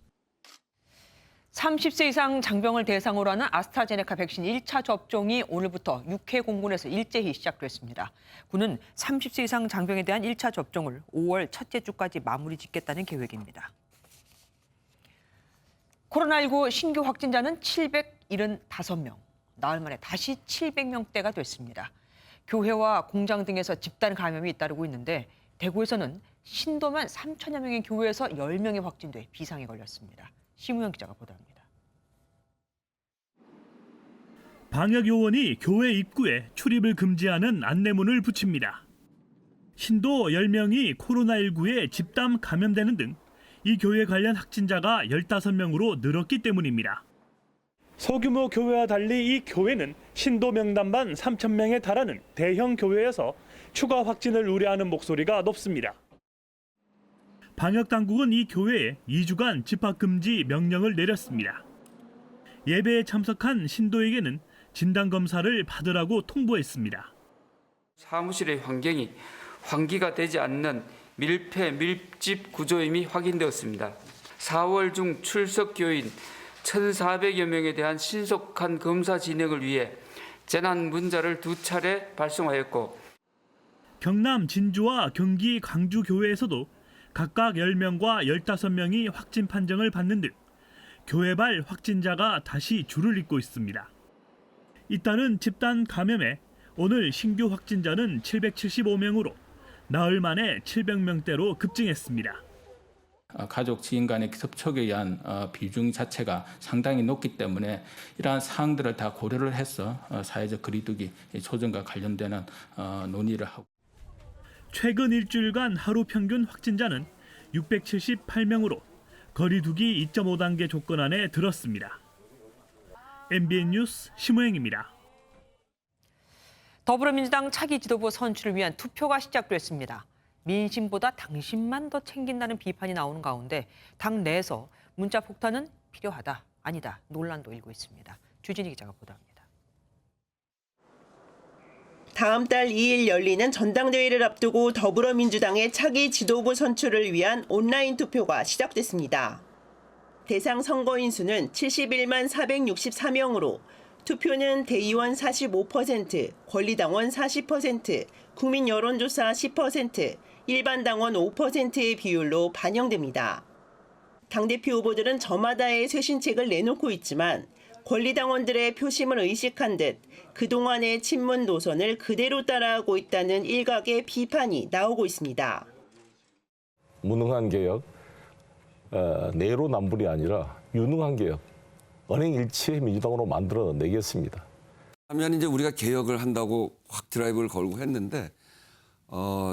S1: 30세 이상 장병을 대상으로 하는 아스트라제네카 백신 1차 접종이 오늘부터 육해 공군에서 일제히 시작됐습니다. 군은 30세 이상 장병에 대한 1차 접종을 5월 첫째 주까지 마무리 짓겠다는 계획입니다. 코로나19 신규 확진자는 775명, 나흘 만에 다시 700명대가 됐습니다. 교회와 공장 등에서 집단 감염이 잇따르고 있는데 대구에서는 신도만 3천여 명의 교회에서 10명이 확진돼 비상에 걸렸습니다. 심우영 기자가 보도합니다.
S14: 방역요원이 교회 입구에 출입을 금지하는 안내문을 붙입니다. 신도 10명이 코로나19에 집단 감염되는 등 이 교회 관련 확진자가 15명으로 늘었기 때문입니다. 소규모 교회와 달리 이 교회는 신도 명단만 3,000명에 달하는 대형 교회여서 추가 확진을 우려하는 목소리가 높습니다. 방역당국은 이 교회에 2주간 집합금지 명령을 내렸습니다. 예배에 참석한 신도에게는 진단검사를 받으라고 통보했습니다.
S16: 사무실의 환경이 환기가 되지 않는 밀폐, 밀집 구조임이 확인되었습니다. 4월 중 출석 교인 1,400여 명에 대한 신속한 검사 진행을 위해 재난 문자를 2차례 발송하였고
S14: 경남 진주와 경기 광주 교회에서도 각각 10명과 15명이 확진 판정을 받는 등 교회발 확진자가 다시 줄을 잇고 있습니다. 잇따른 집단 감염에 오늘 신규 확진자는 775명으로 나흘 만에 700명대로 급증했습니다.
S12: 가족, 지인 간의 접촉에 의한 비중 자체가 상당히 높기 때문에 이러한 사항들을 다 고려를 해서 사회적 거리두기 조정과 관련되는 논의를 하고.
S14: 최근 일주일간 하루 평균 확진자는 678명으로 거리두기 2.5단계 조건 안에 들었습니다. MBN 뉴스 심우영입니다.
S1: 더불어민주당 차기 지도부 선출을 위한 투표가 시작됐습니다. 민심보다 당신만 더 챙긴다는 비판이 나오는 가운데 당 내에서 문자 폭탄은 필요하다, 아니다 논란도 일고 있습니다. 주진희 기자가 보도합니다.
S17: 다음 달 2일 열리는 전당대회를 앞두고 더불어민주당의 차기 지도부 선출을 위한 온라인 투표가 시작됐습니다. 대상 선거인 수는 71만 464명으로 투표는 대의원 45%, 권리당원 40%, 국민 여론조사 10%, 일반 당원 5%의 비율로 반영됩니다. 당대표 후보들은 저마다의 쇄신책을 내놓고 있지만 권리당원들의 표심을 의식한 듯 그동안의 친문 노선을 그대로 따라하고 있다는 일각의 비판이 나오고 있습니다.
S18: 무능한 개혁, 내로남불이 아니라 유능한 개혁, 언행일치의 민주당으로 만들어내겠습니다.
S20: 하면 이제 우리가 개혁을 한다고 확 드라이브를 걸고 했는데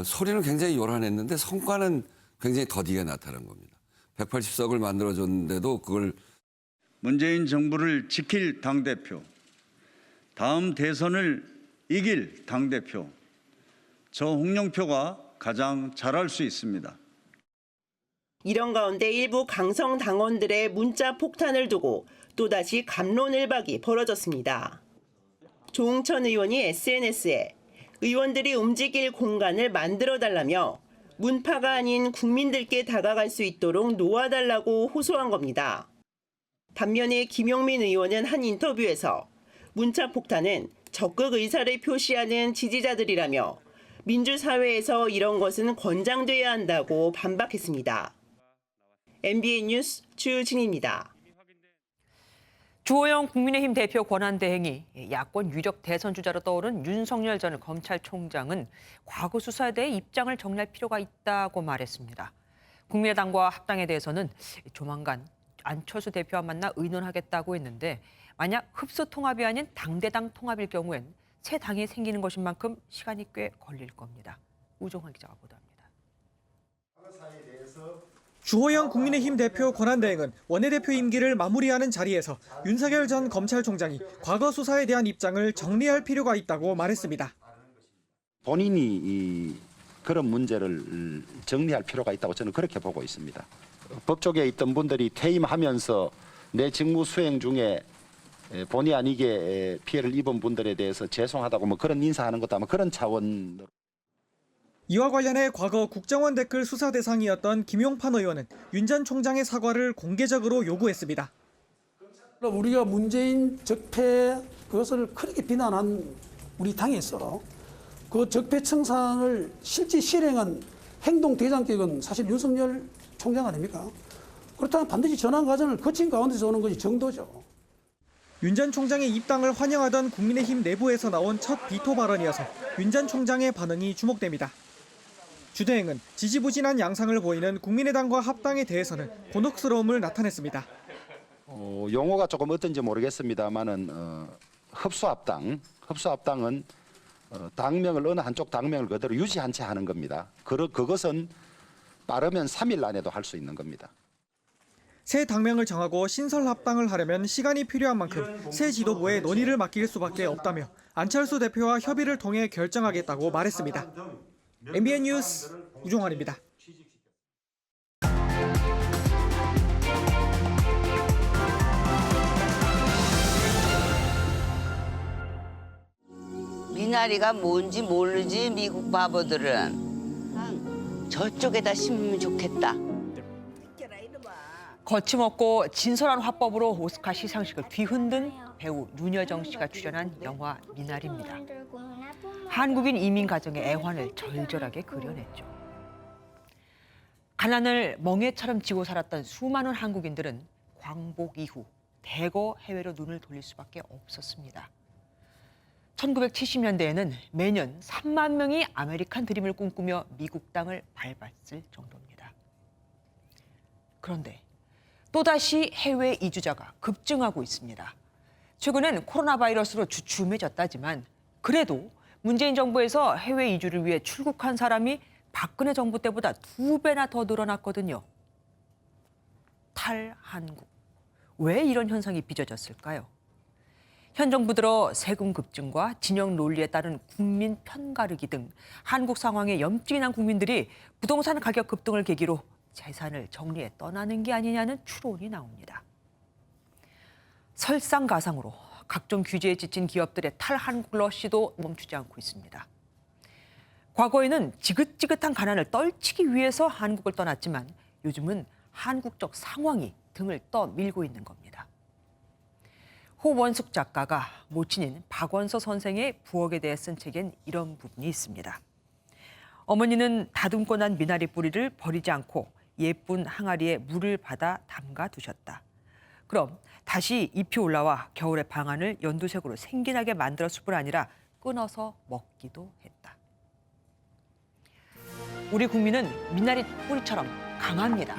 S20: 소리는 굉장히 요란했는데 성과는 굉장히 더디게 나타난 겁니다. 180석을 만들어줬는데도 그걸
S23: 문재인 정부를 지킬 당대표, 다음 대선을 이길 당대표, 저 홍영표가 가장 잘할 수 있습니다.
S17: 이런 가운데 일부 강성 당원들의 문자 폭탄을 두고 또다시 갑론을박이 벌어졌습니다. 조응천 의원이 SNS에 의원들이 움직일 공간을 만들어달라며 문파가 아닌 국민들께 다가갈 수 있도록 놓아달라고 호소한 겁니다. 반면에 김용민 의원은 한 인터뷰에서 문자 폭탄은 적극 의사를 표시하는 지지자들이라며 민주사회에서 이런 것은 권장돼야 한다고 반박했습니다. MBN 뉴스 주진입니다.
S1: 주호영 국민의힘 대표 권한대행이 야권 유력 대선 주자로 떠오른 윤석열 전 검찰총장은 과거 수사에 대해 입장을 정리할 필요가 있다고 말했습니다. 국민의당과 합당에 대해서는 조만간 안철수 대표와 만나 의논하겠다고 했는데 만약 흡수 통합이 아닌 당대당 통합일 경우엔 새 당이 생기는 것인 만큼 시간이 꽤 걸릴 겁니다. 우종환 기자가 보도합니다.
S8: 주호영 국민의힘 대표 권한대행은 원내대표 임기를 마무리하는 자리에서 윤석열 전 검찰총장이 과거 수사에 대한 입장을 정리할 필요가 있다고 말했습니다.
S2: 본인이 그런 문제를 정리할 필요가 있다고 저는 그렇게 보고 있습니다. 법조계에 있던 분들이 퇴임하면서 내 직무 수행 중에 본의 아니게 피해를 입은 분들에 대해서 죄송하다고 뭐 그런 인사하는 것도 아마 그런 차원으로.
S8: 이와 관련해 과거 국정원 댓글 수사 대상이었던 김용판 의원은 윤 전 총장의 사과를 공개적으로 요구했습니다.
S4: 우리가 문재인 적폐 그것을 크게 비난한 우리 당에서 그 적폐 청산을 실제 실행한 행동 대장격은 사실 윤석열 총장 아닙니까? 그렇다면 반드시 전환 과정을 거친 가운데서 오는 것이 정도죠.
S8: 윤 전 총장의 입당을 환영하던 국민의힘 내부에서 나온 첫 비토 발언이어서 윤 전 총장의 반응이 주목됩니다. 주대행은 지지부진한 양상을 보이는 국민의당과 합당에 대해서는 곤혹스러움을 나타냈습니다.
S2: 용어가 조금 어떤지 모르겠습니다만은 흡수합당은 당명을 어느 한쪽 당명을 그대로 유지한 채 하는 겁니다. 그것은 빠르면 3일 안에도 할 수 있는 겁니다.
S8: 새 당명을 정하고 신설 합당을 하려면 시간이 필요한 만큼 새 지도부에 논의를 맡길 수밖에 없다며 안철수 대표와 협의를 통해 결정하겠다고 말했습니다. MBN 뉴스 우종환입니다.
S6: 미나리가 뭔지 모르지 미국 바보들은. 저쪽에다 심으면 좋겠다.
S1: 거침없고 진솔한 화법으로 오스카 시상식을 뒤흔든 배우 윤여정 씨가 출연한 영화 미나리입니다. 한국인 이민 가정의 애환을 절절하게 그려냈죠. 가난을 멍해처럼 지고 살았던 수많은 한국인들은 광복 이후 대거 해외로 눈을 돌릴 수밖에 없었습니다. 1970년대에는 매년 3만 명이 아메리칸 드림을 꿈꾸며 미국 땅을 밟았을 정도입니다. 그런데 또다시 해외 이주자가 급증하고 있습니다. 최근엔 코로나 바이러스로 주춤해졌다지만 그래도 문재인 정부에서 해외 이주를 위해 출국한 사람이 박근혜 정부 때보다 2배나 더 늘어났거든요. 탈한국. 왜 이런 현상이 빚어졌을까요? 현 정부 들어 세금 급증과 진영 논리에 따른 국민 편가르기 등 한국 상황에 염증이 난 국민들이 부동산 가격 급등을 계기로 재산을 정리해 떠나는 게 아니냐는 추론이 나옵니다. 설상가상으로 각종 규제에 지친 기업들의 탈한국 러시도 멈추지 않고 있습니다. 과거에는 지긋지긋한 가난을 떨치기 위해서 한국을 떠났지만 요즘은 한국적 상황이 등을 떠밀고 있는 겁니다. 호원숙 작가가 모친인 박원서 선생의 부엌에 대해 쓴 책엔 이런 부분이 있습니다. 어머니는 다듬고 난 미나리 뿌리를 버리지 않고 예쁜 항아리에 물을 받아 담가 두셨다. 그럼 다시 잎이 올라와 겨울의 방안을 연두색으로 생기나게 만들었을 뿐 아니라 끊어서 먹기도 했다. 우리 국민은 미나리 뿌리처럼 강합니다.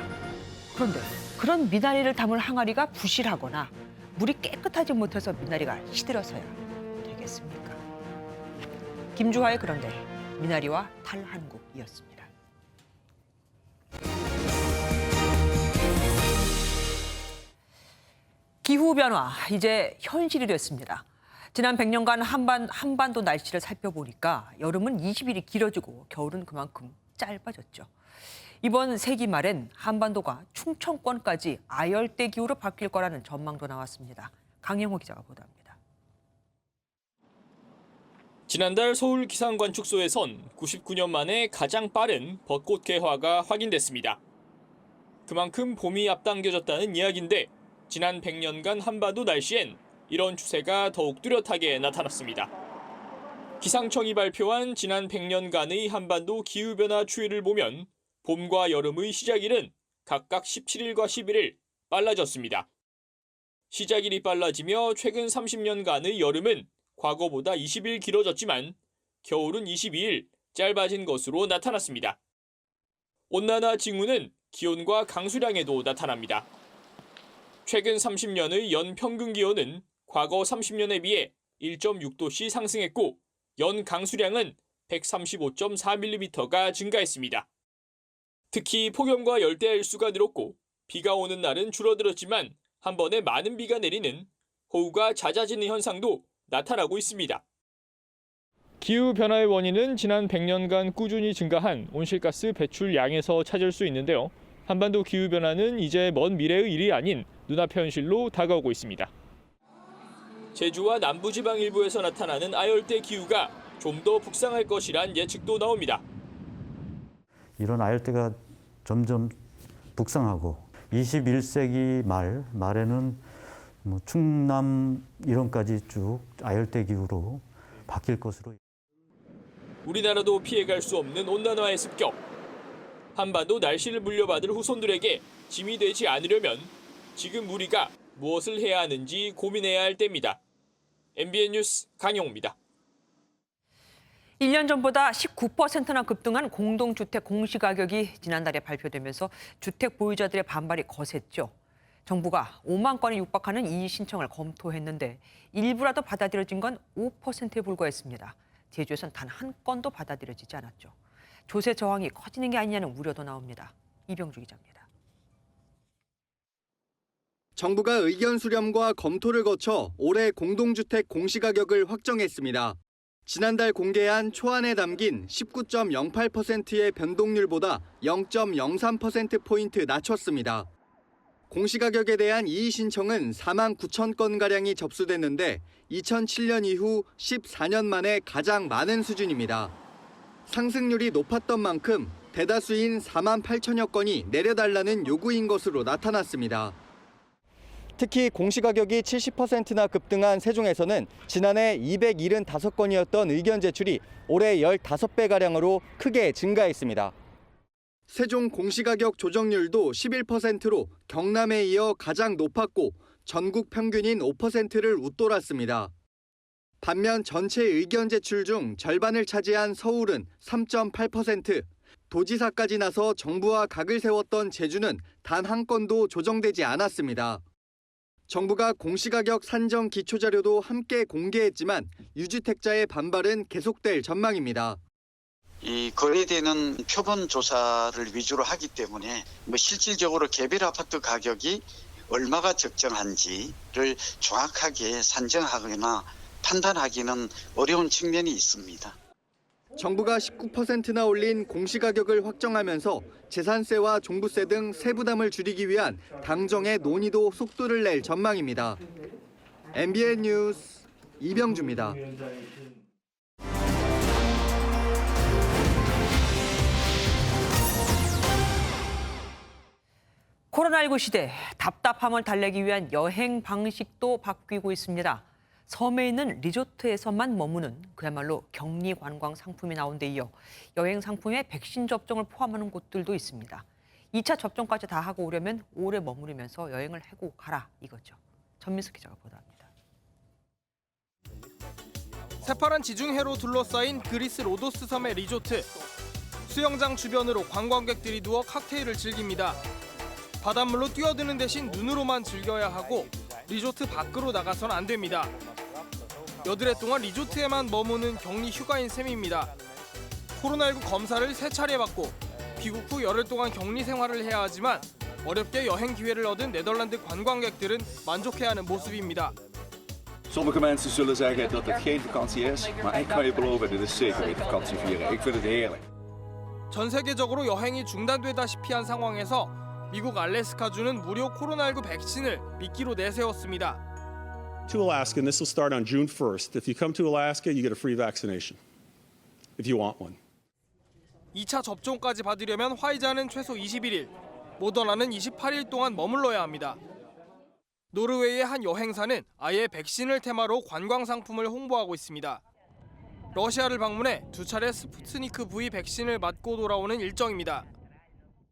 S1: 그런데 그런 미나리를 담을 항아리가 부실하거나 물이 깨끗하지 못해서 미나리가 시들어서야 되겠습니까? 김주하의 그런데 미나리와 탈한국이었습니다. 기후변화, 이제 현실이 됐습니다. 지난 100년간 한반도 날씨를 살펴보니까 여름은 20일이 길어지고 겨울은 그만큼 짧아졌죠. 이번 세기 말엔 한반도가 충청권까지 아열대 기후로 바뀔 거라는 전망도 나왔습니다. 강영호 기자가 보도합니다.
S19: 지난달 서울 기상관측소에선 99년 만에 가장 빠른 벚꽃 개화가 확인됐습니다. 그만큼 봄이 앞당겨졌다는 이야기인데 지난 100년간 한반도 날씨엔 이런 추세가 더욱 뚜렷하게 나타났습니다. 기상청이 발표한 지난 100년간의 한반도 기후변화 추이를 보면 봄과 여름의 시작일은 각각 17일과 11일 빨라졌습니다. 시작일이 빨라지며 최근 30년간의 여름은 과거보다 20일 길어졌지만 겨울은 22일 짧아진 것으로 나타났습니다. 온난화 징후는 기온과 강수량에도 나타납니다. 최근 30년의 연 평균 기온은 과거 30년에 비해 1.6도씩 상승했고 연 강수량은 135.4mm가 증가했습니다. 특히 폭염과 열대 일수가 늘었고 비가 오는 날은 줄어들었지만 한 번에 많은 비가 내리는 호우가 잦아지는 현상도 나타나고 있습니다. 기후변화의 원인은 지난 100년간 꾸준히 증가한 온실가스 배출량에서 찾을 수 있는데요. 한반도 기후변화는 이제 먼 미래의 일이 아닌 눈앞의 현실로 다가오고 있습니다. 제주와 남부지방 일부에서 나타나는 아열대 기후가 좀 더 북상할 것이란 예측도 나옵니다.
S3: 이런 아열대가 점점 북상하고 21세기 말에는 충남 이런까지 쭉 아열대 기후로 바뀔 것으로.
S19: 우리나라도 피해갈 수 없는 온난화의 습격. 한반도 날씨를 물려받을 후손들에게 짐이 되지 않으려면 지금 우리가 무엇을 해야 하는지 고민해야 할 때입니다. MBN 뉴스 강용호입니다.
S1: 1년 전보다 19%나 급등한 공동주택 공시가격이 지난달에 발표되면서 주택 보유자들의 반발이 거셌죠. 정부가 5만 건에 육박하는 이의 신청을 검토했는데 일부라도 받아들여진 건 5%에 불과했습니다. 제주에선 단 한 건도 받아들여지지 않았죠. 조세 저항이 커지는 게 아니냐는 우려도 나옵니다. 이병주 기자입니다.
S5: 정부가 의견 수렴과 검토를 거쳐 올해 공동주택 공시가격을 확정했습니다. 지난달 공개한 초안에 담긴 19.08%의 변동률보다 0.03%포인트 낮췄습니다. 공시가격에 대한 이의 신청은 4만 9천 건가량이 접수됐는데 2007년 이후 14년 만에 가장 많은 수준입니다. 상승률이 높았던 만큼 대다수인 4만 8천여 건이 내려달라는 요구인 것으로 나타났습니다. 특히 공시가격이 70%나 급등한 세종에서는 지난해 275건이었던 의견 제출이 올해 15배가량으로 크게 증가했습니다. 세종 공시가격 조정률도 11%로 경남에 이어 가장 높았고 전국 평균인 5%를 웃돌았습니다. 반면 전체 의견 제출 중 절반을 차지한 서울은 3.8%, 도지사까지 나서 정부와 각을 세웠던 제주는 단 한 건도 조정되지 않았습니다. 정부가 공시가격 산정 기초자료도 함께 공개했지만 유주택자의 반발은 계속될 전망입니다.
S7: 이 거래되는 표본 조사를 위주로 하기 때문에 실질적으로 개별 아파트 가격이 얼마가 적정한지를 정확하게 산정하거나 판단하기는 어려운 측면이 있습니다.
S5: 정부가 19%나 올린 공시가격을 확정하면서 재산세와 종부세 등 세부담을 줄이기 위한 당정의 논의도 속도를 낼 전망입니다. MBN 뉴스 이병주입니다.
S1: 코로나19 시대 답답함을 달래기 위한 여행 방식도 바뀌고 있습니다. 섬에 있는 리조트에서만 머무는 그야말로 격리 관광 상품이 나온 데 이어 여행 상품에 백신 접종을 포함하는 곳들도 있습니다. 2차 접종까지 다 하고 오려면 오래 머무르면서 여행을 하고 가라 이거죠. 전민숙 기자가 보도합니다.
S8: 새파란 지중해로 둘러싸인 그리스 로도스 섬의 리조트. 수영장 주변으로 관광객들이 누워 칵테일을 즐깁니다. 바닷물로 뛰어드는 대신 눈으로만 즐겨야 하고 리조트 밖으로 나가선 안 됩니다. 여드레 동안 리조트에만 머무는 격리 휴가인 셈입니다. 코로나19 검사를 3차례 받고 귀국 후 열흘 동안 격리 생활을 해야 하지만 어렵게 여행 기회를 얻은 네덜란드 관광객들은 만족해하는 모습입니다.
S24: Sommige mensen zullen zeggen dat het geen vakantie is, maar ik kan je beloven, dit is zeker weer vakantie vieren. Ik vind het heerlijk.
S8: 전 세계적으로 여행이 중단되다시피 한 상황에서 미국 알래스카주는 무료 코로나19 백신을 미끼로 내세웠습니다.
S25: To Alaska, and this will start on June 1st. If you come to Alaska, you get a free vaccination, if you want one.
S8: 2차 접종까지 받으려면 화이자는 최소 21일, 모더나는 28일 동안 머물러야 합니다. 노르웨이의 한 여행사는 아예 백신을 테마로 관광 상품을 홍보하고 있습니다.
S9: 러시아를 방문해 2차례 스푸트니크 V 백신을 맞고 돌아오는 일정입니다.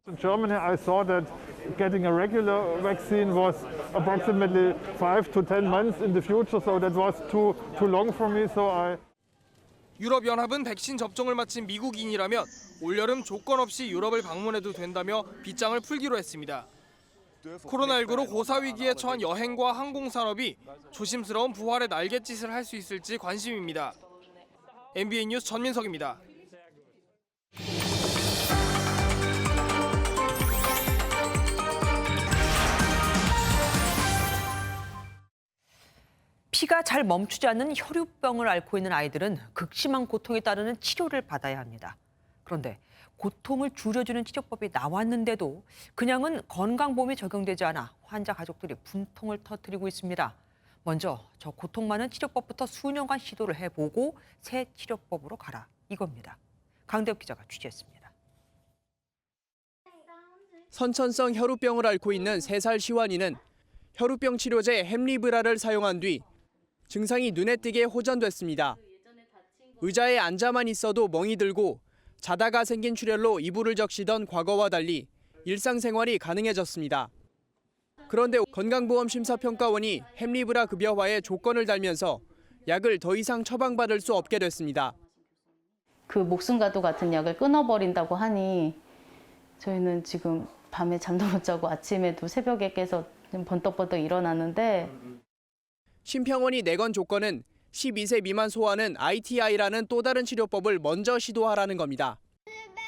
S11: In Germany, I saw that getting a regular vaccine was approximately 5 to 10 months in the future, so that was too long for me. So I.
S9: 유럽연합은 백신 접종을 마친 미국인이라면 올여름 조건 없이 유럽을 방문해도 된다며 빗장을 풀기로 했습니다. 코로나19로 고사위기에 처한 여행과 항공산업이 조심스러운 부활의 날갯짓을 할 수 있을지 관심입니다. MBN 뉴스 전민석입니다.
S1: 피가 잘 멈추지 않는 혈우병을 앓고 있는 아이들은 극심한 고통에 따르는 치료를 받아야 합니다. 그런데 고통을 줄여주는 치료법이 나왔는데도 그냥은 건강보험이 적용되지 않아 환자 가족들이 분통을 터뜨리고 있습니다. 먼저 저 고통 많은 치료법부터 수년간 시도를 해보고 새 치료법으로 가라 이겁니다. 강대엽 기자가 취재했습니다.
S9: 선천성 혈우병을 앓고 있는 3살 시완이는 혈우병 치료제 햄리브라를 사용한 뒤 증상이 눈에 띄게 호전됐습니다. 의자에 앉아만 있어도 멍이 들고 자다가 생긴 출혈로 이불을 적시던 과거와 달리 일상생활이 가능해졌습니다. 그런데 건강보험심사평가원이 햄리브라 급여화에 조건을 달면서 약을 더 이상 처방받을 수 없게 됐습니다.
S13: 그 목숨과도 같은 약을 끊어버린다고 하니 저희는 지금 밤에 잠도 못 자고 아침에도 새벽에 깨서 번떡번떡 일어나는데
S9: 심평원이 내건 조건은 12세 미만 소아는 ITI라는 또 다른 치료법을 먼저 시도하라는 겁니다.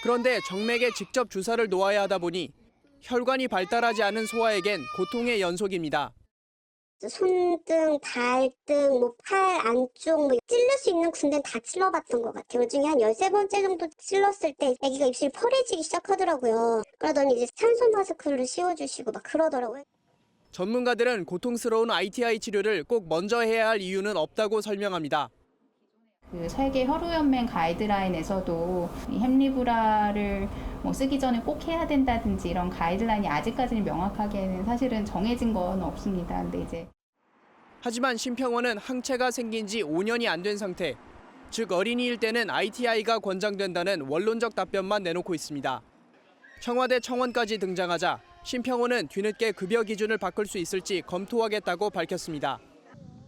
S9: 그런데 정맥에 직접 주사를 놓아야 하다 보니 혈관이 발달하지 않은 소아에겐 고통의 연속입니다.
S15: 손등, 발등, 팔 안쪽 찔릴 수 있는 군데는 다 찔러봤던 것 같아요. 그중에 한 13번째 정도 찔렀을 때 아기가 입술이 펄해지기 시작하더라고요. 그러더니 이제 산소 마스크를 씌워주시고 막 그러더라고요.
S9: 전문가들은 고통스러운 ITI 치료를 꼭 먼저 해야 할 이유는 없다고 설명합니다.
S22: 그 세계 혈우연맹 가이드라인에서도 이 햄리브라를 쓰기 전에 꼭 해야 된다든지 이런 가이드라인이 아직까지는 명확하게는 사실은 정해진 건 없습니다. 근데 이제
S9: 하지만 심평원은 항체가 생긴 지 5년이 안 된 상태, 즉 어린이일 때는 ITI가 권장된다는 원론적 답변만 내놓고 있습니다. 청와대 청원까지 등장하자 심평원은 뒤늦게 급여 기준을 바꿀 수 있을지 검토하겠다고 밝혔습니다.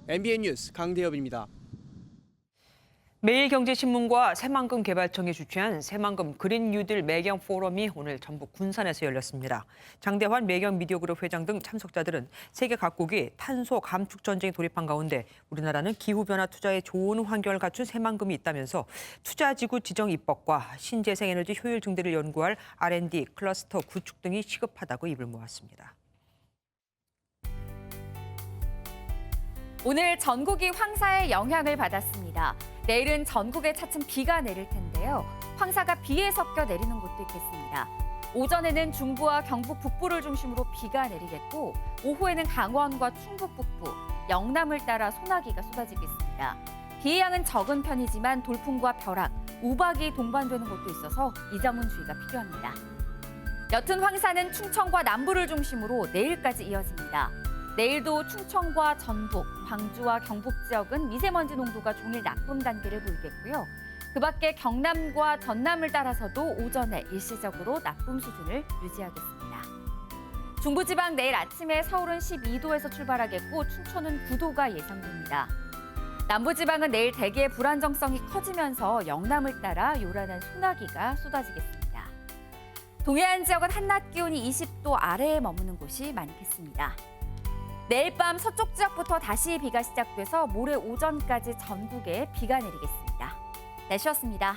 S9: MBN 뉴스 강대엽입니다.
S1: 매일경제신문과 새만금개발청이 주최한 새만금 그린 뉴딜 매경 포럼이 오늘 전북 군산에서 열렸습니다. 장대환 매경미디어그룹 회장 등 참석자들은 세계 각국이 탄소 감축 전쟁에 돌입한 가운데 우리나라는 기후변화 투자에 좋은 환경을 갖춘 새만금이 있다면서 투자지구 지정 입법과 신재생에너지 효율 증대를 연구할 R&D 클러스터 구축 등이 시급하다고 입을 모았습니다.
S26: 오늘 전국이 황사의 영향을 받았습니다. 내일은 전국에 차츰 비가 내릴 텐데요. 황사가 비에 섞여 내리는 곳도 있겠습니다. 오전에는 중부와 경북 북부를 중심으로 비가 내리겠고 오후에는 강원과 충북 북부, 영남을 따라 소나기가 쏟아지겠습니다. 비의 양은 적은 편이지만 돌풍과 벼락, 우박이 동반되는 곳도 있어서 이 점은 주의가 필요합니다. 옅은 황사는 충청과 남부를 중심으로 내일까지 이어집니다. 내일도 충청과 전북, 광주와 경북 지역은 미세먼지 농도가 종일 나쁨 단계를 보이겠고요. 그 밖에 경남과 전남을 따라서도 오전에 일시적으로 나쁨 수준을 유지하겠습니다. 중부지방 내일 아침에 서울은 12도에서 출발하겠고 춘천은 9도가 예상됩니다. 남부지방은 내일 대기의 불안정성이 커지면서 영남을 따라 요란한 소나기가 쏟아지겠습니다. 동해안 지역은 한낮 기온이 20도 아래에 머무는 곳이 많겠습니다. 내일 밤 서쪽 지역부터 다시 비가 시작돼서 모레 오전까지 전국에 비가 내리겠습니다. 날씨였습니다.